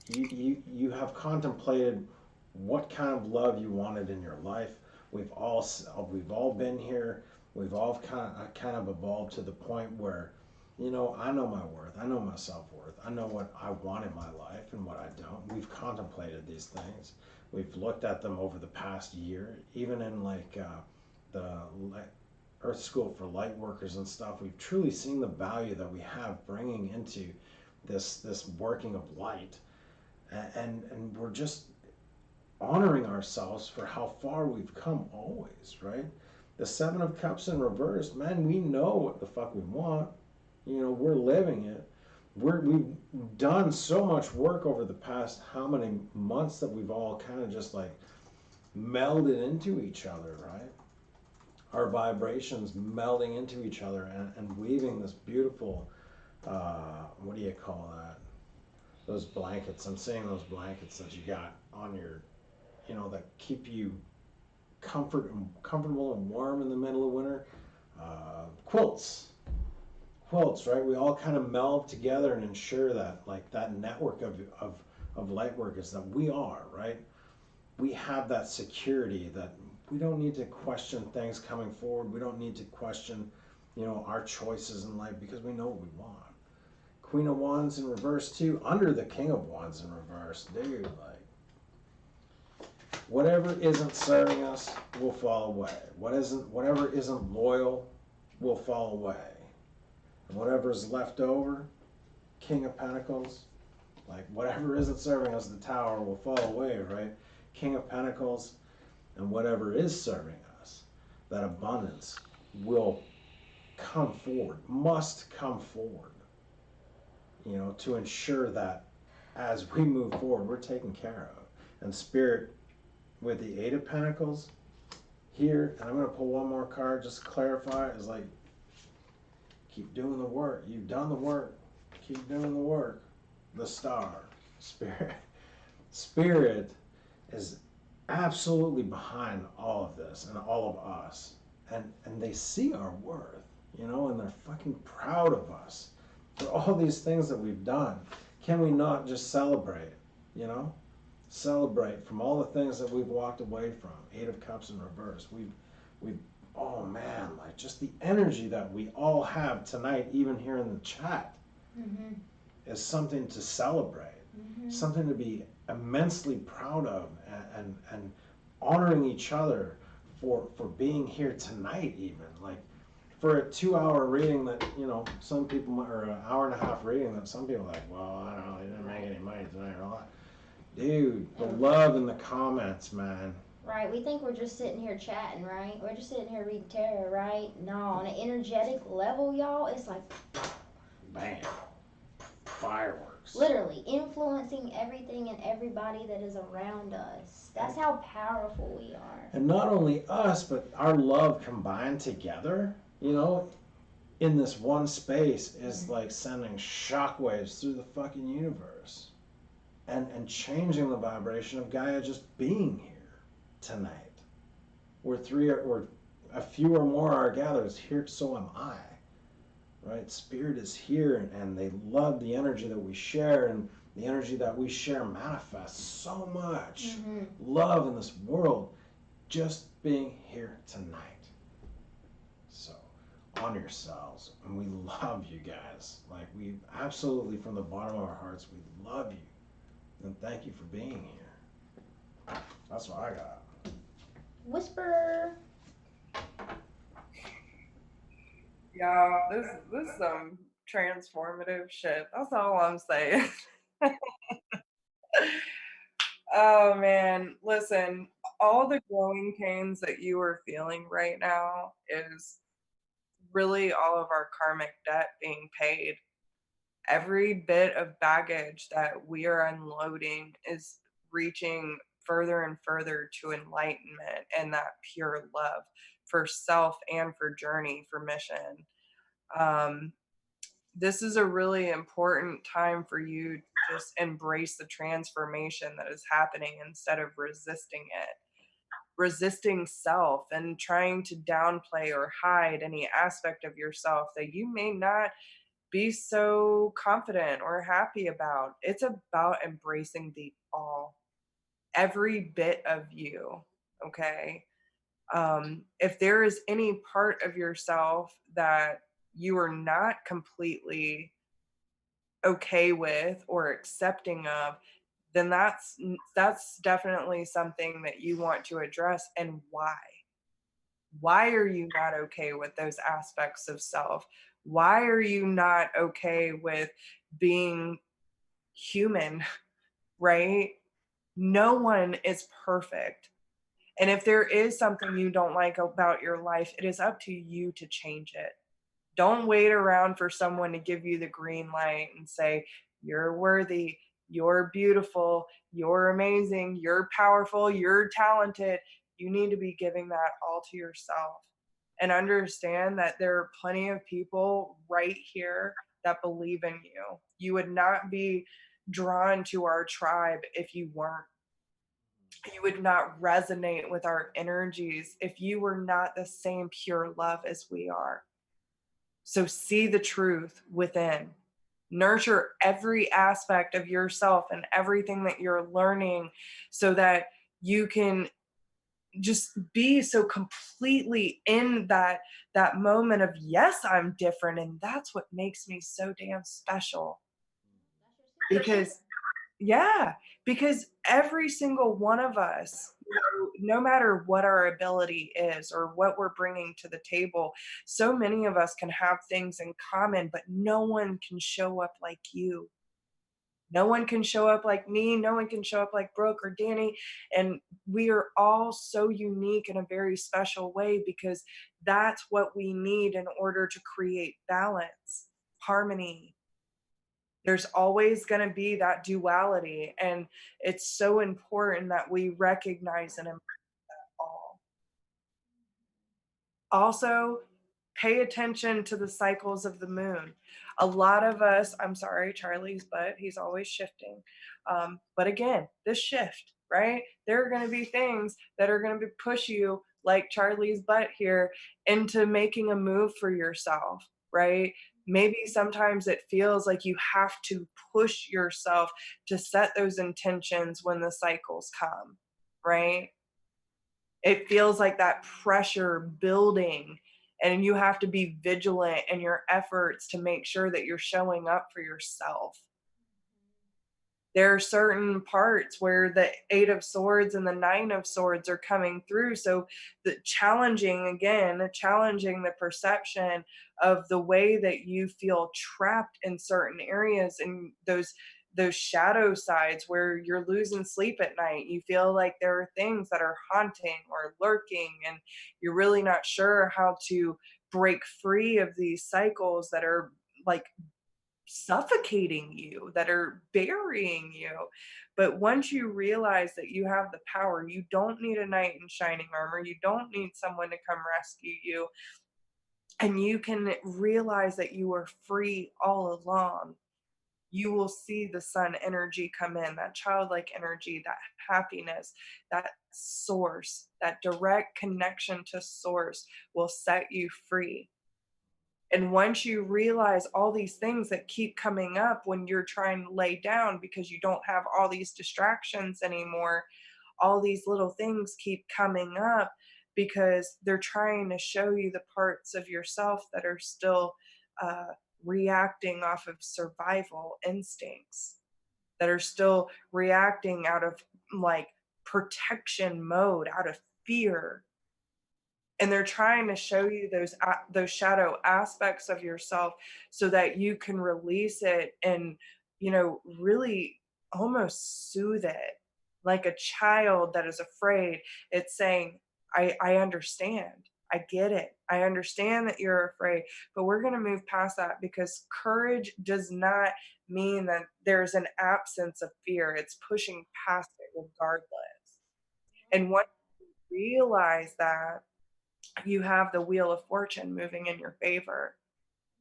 You have contemplated what kind of love you wanted in your life. We've all been here. We've all kind of evolved to the point where, I know my worth. I know my self-worth. I know what I want in my life and what I don't. We've contemplated these things. We've looked at them over the past year, even in like the Earth School for Light Workers and stuff. We've truly seen the value that we have bringing into this working of light, and we're just honoring ourselves for how far we've come always, right? The Seven of Cups in reverse, man, we know what the fuck we want. We're living it. We've done so much work over the past how many months that we've all kind of just like melded into each other, right? Our vibrations melding into each other and weaving this beautiful, what do you call that? Those blankets. I'm saying those blankets that you got on your, that keep you comfortable and warm in the middle of winter. Quilts, right? We all kind of meld together and ensure that, like, that network of light workers that we are, right? We have that security that we don't need to question things coming forward. We don't need to question, our choices in life because we know what we want. Queen of Wands in reverse too, under the King of Wands in reverse, dude. Like, whatever isn't serving us will fall away. Whatever isn't loyal will fall away. And whatever is left over, King of Pentacles, like whatever isn't serving us, the Tower will fall away, right? King of Pentacles, and whatever is serving us, that abundance will come forward, must come forward, to ensure that as we move forward, we're taken care of. And Spirit, with the Eight of Pentacles here, and I'm going to pull one more card just to clarify, is like, keep doing the work. You've done the work. Keep doing the work. The Star, Spirit. Spirit is absolutely behind all of this and all of us. And they see our worth, and they're fucking proud of us for all these things that we've done. Can we not just celebrate, Celebrate from all the things that we've walked away from. Eight of Cups in reverse. We've oh man, like just the energy that we all have tonight, even here in the chat, is something to celebrate, something to be immensely proud of, and honoring each other for being here tonight, even like for a 2-hour reading that some people might, or an hour and a half reading that some people are like, well, I don't know, they didn't make any money tonight or all that. Dude, the love in the comments, man. Right, we think we're just sitting here chatting, right? We're just sitting here reading tarot, right? No, on an energetic level, y'all, it's like bam, fireworks. Literally influencing everything and everybody that is around us. That's how powerful we are. And not only us, but our love combined together, in this one space is like sending shockwaves through the fucking universe. And changing the vibration of Gaia just being here tonight. Where a few or more are gathered, here, so am I. Right? Spirit is here, and they love the energy that we share, and the energy that we share manifests so much love in this world just being here tonight. So, honor yourselves, and we love you guys. Like, we absolutely, from the bottom of our hearts, we love you. And thank you for being here. That's what I got. Whisper. Yeah, this is some transformative shit. That's all I'm saying. Oh man, listen, all the growing pains that you are feeling right now is really all of our karmic debt being paid. Every bit of baggage that we are unloading is reaching further and further to enlightenment and that pure love for self and for journey, for mission. Um, this is a really important time for you to just embrace the transformation that is happening instead of resisting it. Resisting self and trying to downplay or hide any aspect of yourself that you may not be so confident or happy about. It's about embracing the all, every bit of you. Okay. If there is any part of yourself that you are not completely okay with or accepting of, then that's definitely something that you want to address. And why are you not okay with those aspects of self? Why are you not okay with being human? Right? No one is perfect. And if there is something you don't like about your life, it is up to you to change it. Don't wait around for someone to give you the green light and say, you're worthy, you're beautiful, you're amazing, you're powerful, you're talented. You need to be giving that all to yourself. And understand that there are plenty of people right here that believe in you. You would not be drawn to our tribe if you weren't. You would not resonate with our energies if you were not the same pure love as we are. So see the truth within. Nurture every aspect of yourself and everything that you're learning so that you can just be so completely in that moment of, yes, I'm different, and that's what makes me so damn special. Because yeah, because every single one of us, no matter what our ability is or what we're bringing to the table, so many of us can have things in common, but no one can show up like you. No one can show up like me. No one can show up like Brooke or Danny. And we are all so unique in a very special way because that's what we need in order to create balance, harmony. There's always going to be that duality. And it's so important that we recognize and embrace all. Also, pay attention to the cycles of the moon. A lot of us, I'm sorry, Charlie's butt, he's always shifting. But again, this shift, right? There are going to be things that are going to push you, like Charlie's butt here, into making a move for yourself, right? Maybe sometimes it feels like you have to push yourself to set those intentions when the cycles come, right? It feels like that pressure building, and you have to be vigilant in your efforts to make sure that you're showing up for yourself. There are certain parts where the Eight of Swords and the Nine of Swords are coming through. So challenging the perception of the way that you feel trapped in certain areas, and those shadow sides where you're losing sleep at night. You feel like there are things that are haunting or lurking, and you're really not sure how to break free of these cycles that are like suffocating you, that are burying you. But once you realize that you have the power, you don't need a knight in shining armor, you don't need someone to come rescue you, and you can realize that you are free all along, you will see the sun energy come in, that childlike energy, that happiness, that source, that direct connection to source will set you free. And once you realize all these things that keep coming up when you're trying to lay down because you don't have all these distractions anymore, all these little things keep coming up because they're trying to show you the parts of yourself that are still uh, reacting off of survival instincts, that are still reacting out of like protection mode, out of fear. And they're trying to show you those shadow aspects of yourself so that you can release it and, really almost soothe it, like a child that is afraid. It's saying, I understand. I get it. I understand that you're afraid, but we're going to move past that, because courage does not mean that there's an absence of fear. It's pushing past it regardless. And once you realize that, you have the wheel of fortune moving in your favor,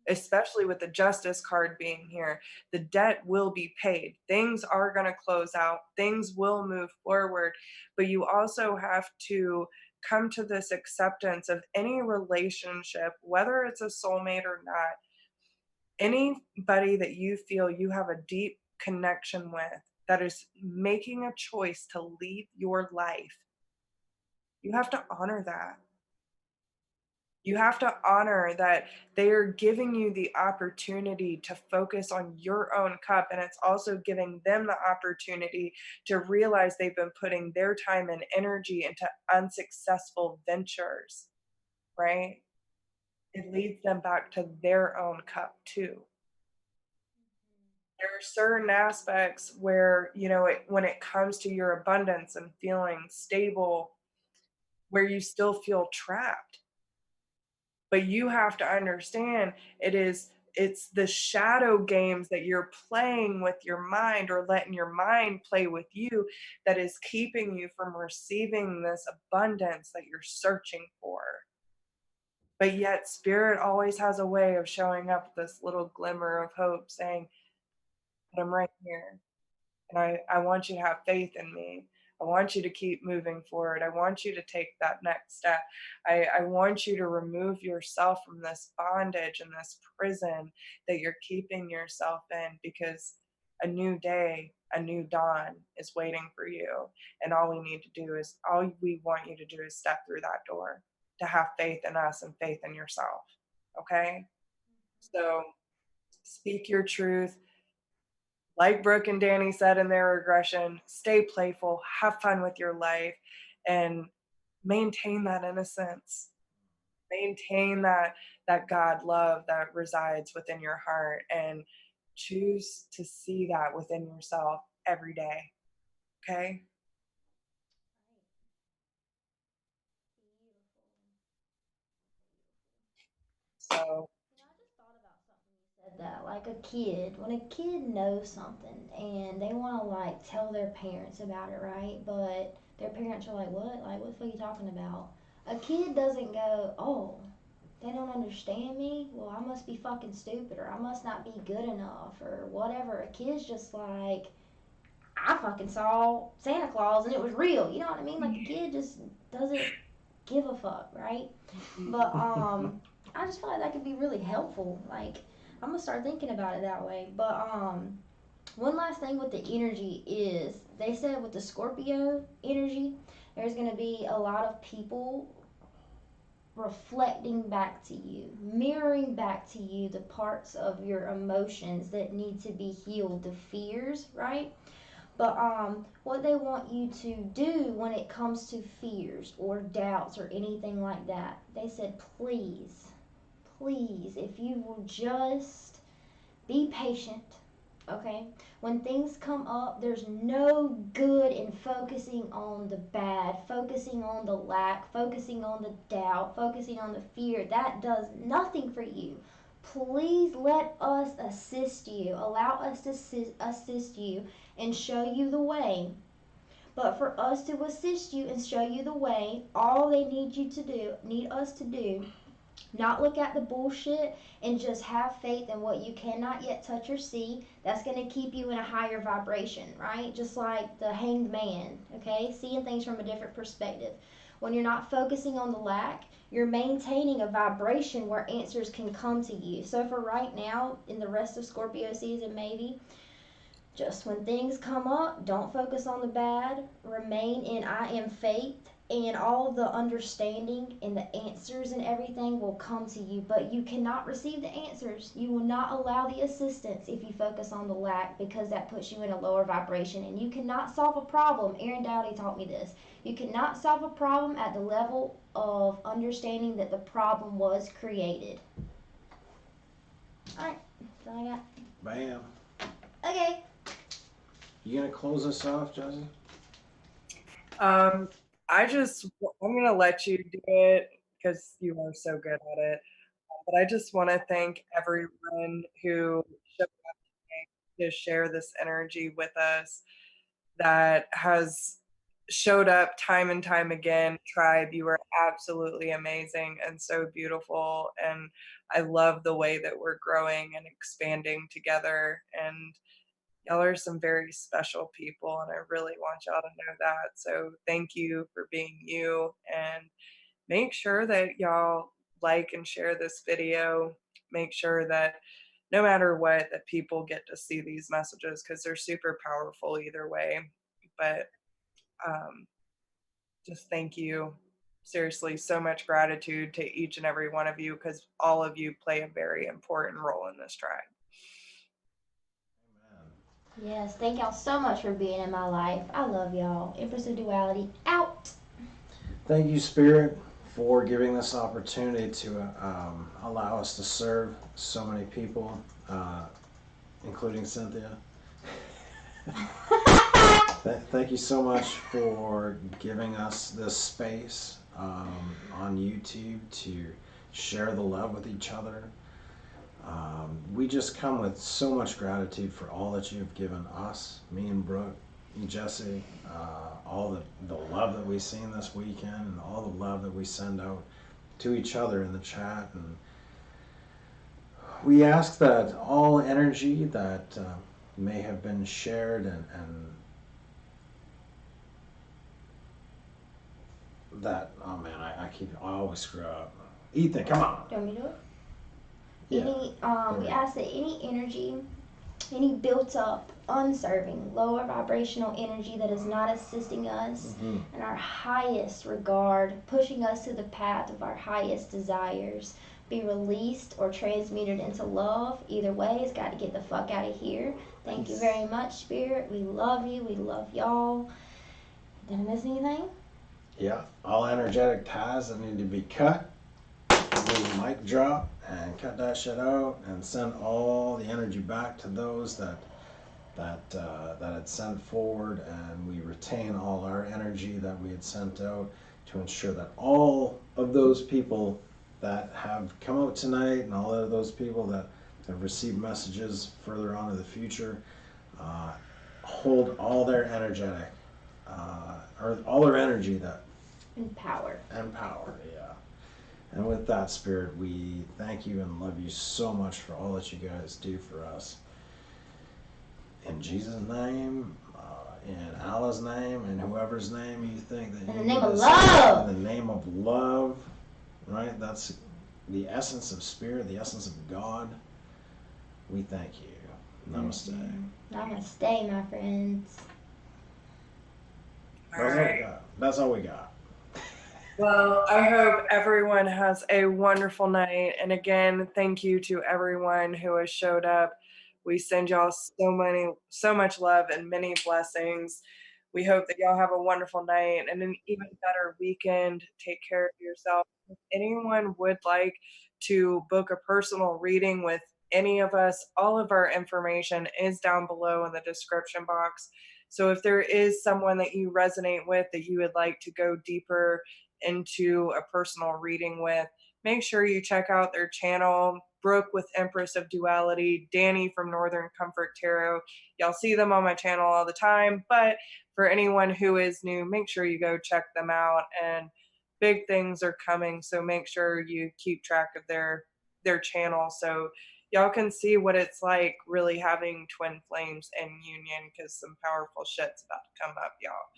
especially with the justice card being here. The debt will be paid. Things are going to close out. Things will move forward. But you also have to come to this acceptance of any relationship, whether it's a soulmate or not, anybody that you feel you have a deep connection with that is making a choice to leave your life. You have to honor that. You have to honor that they are giving you the opportunity to focus on your own cup, and it's also giving them the opportunity to realize they've been putting their time and energy into unsuccessful ventures, right? It leads them back to their own cup too. There are certain aspects where, when it comes to your abundance and feeling stable, where you still feel trapped. But you have to understand it's the shadow games that you're playing with your mind, or letting your mind play with you, that is keeping you from receiving this abundance that you're searching for. But yet spirit always has a way of showing up with this little glimmer of hope, saying, but I'm right here. And I want you to have faith in me. I want you to keep moving forward. I want you to take that next step. I want you to remove yourself from this bondage and this prison that you're keeping yourself in, because a new day, a new dawn is waiting for you. And all we want you to do is step through that door, to have faith in us and faith in yourself. Okay? So speak your truth. Like Brooke and Danny said in their regression, stay playful, have fun with your life, and maintain that innocence. Maintain that God love that resides within your heart, and choose to see that within yourself every day. Okay? So I just thought about something you said that, like a kid, when a kid knows something and they want to like tell their parents about it, right? But their parents are like, what? Like, what the fuck are you talking about? A kid doesn't go, oh, they don't understand me? Well, I must be fucking stupid, or I must not be good enough, or whatever. A kid's just like, I fucking saw Santa Claus and it was real. You know what I mean? Like, a kid just doesn't give a fuck, right? But I just feel like that could be really helpful. Like, I'm gonna start thinking about it that way. But one last thing with the energy is, they said with the Scorpio energy, there's gonna be a lot of people reflecting back to you, mirroring back to you the parts of your emotions that need to be healed, the fears, right? But what they want you to do when it comes to fears or doubts or anything like that, they said, please, please, if you will just be patient, okay? When things come up, there's no good in focusing on the bad, focusing on the lack, focusing on the doubt, focusing on the fear. That does nothing for you. Please let us assist you. Allow us to assist you and show you the way. But for us to assist you and show you the way, all they need us to do, not look at the bullshit and just have faith in what you cannot yet touch or see. That's going to keep you in a higher vibration, right? Just like the hanged man, okay? Seeing things from a different perspective. When you're not focusing on the lack, you're maintaining a vibration where answers can come to you. So for right now, in the rest of Scorpio season, maybe, just when things come up, don't focus on the bad. Remain in I am faith, and all the understanding and the answers and everything will come to you. But you cannot receive the answers. You will not allow the assistance if you focus on the lack, because that puts you in a lower vibration. And you cannot solve a problem. Aaron Dowdy taught me this. You cannot solve a problem at the level of understanding that the problem was created. Alright, that's all I got. Bam. Okay. You gonna close us off, Jesse? I'm gonna let you do it, because you are so good at it. But I just want to thank everyone who showed up today to share this energy with us, that has showed up time and time again. Tribe, you are absolutely amazing and so beautiful. And I love the way that we're growing and expanding together. And y'all are some very special people, and I really want y'all to know that. So thank you for being you, and make sure that y'all like and share this video. Make sure that no matter what, that people get to see these messages, because they're super powerful either way. But um, just thank you. Seriously, so much gratitude to each and every one of you, because all of you play a very important role in this tribe. Yes, thank y'all so much for being in my life. I love y'all. Empress of Duality, out. Thank you, Spirit, for giving this opportunity to allow us to serve so many people, including Cynthia. Thank you so much for giving us this space on YouTube to share the love with each other. We just come with so much gratitude for all that you've given us, me and Brooke, and Jesse, all the love that we've seen this weekend, and all the love that we send out to each other in the chat. And we ask that all energy that may have been shared and that, oh man, I always screw up. Ethan, come on. Do you want me to do it? Yeah. We ask that any energy, any built up, unserving, lower vibrational energy that is not assisting us in our highest regard, pushing us to the path of our highest desires, be released or transmuted into love. Either way, it's got to get the fuck out of here. Thank you very much, Spirit. We love you. We love y'all. Did I miss anything? Yeah, all energetic ties that need to be cut. We mic drop and cut that shit out and send all the energy back to those that had sent forward, and we retain all our energy that we had sent out to ensure that all of those people that have come out tonight and all of those people that have received messages further on in the future hold all their energetic or all their energy that And power. yeah. And with that, Spirit, we thank you and love you so much for all that you guys do for us. In Jesus' name, in Allah's name, in whoever's name you think that in you the name of love. In the name of love, right? That's the essence of Spirit, the essence of God. We thank you. Namaste. Namaste, my friends. That's all we got. Well, I hope everyone has a wonderful night. And again, thank you to everyone who has showed up. We send y'all so much love and many blessings. We hope that y'all have a wonderful night and an even better weekend. Take care of yourself. If anyone would like to book a personal reading with any of us, all of our information is down below in the description box. So if there is someone that you resonate with that you would like to go deeper into a personal reading with, make sure you check out their channel. Brooke with Empress of Duality, Danny from Northern Comfort Tarot. Y'all see them on my channel all the time, but for anyone who is new, make sure you go check them out. And big things are coming, so make sure you keep track of their channel so y'all can see what it's like really having twin flames in union, because some powerful shit's about to come up, y'all.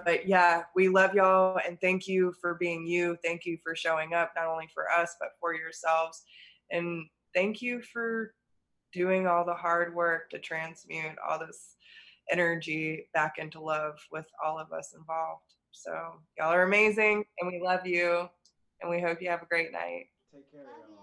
But yeah, we love y'all, and thank you for being you. Thank you for showing up, not only for us, but for yourselves. And thank you for doing all the hard work to transmute all this energy back into love with all of us involved. So y'all are amazing, and we love you, and we hope you have a great night. Take care, y'all.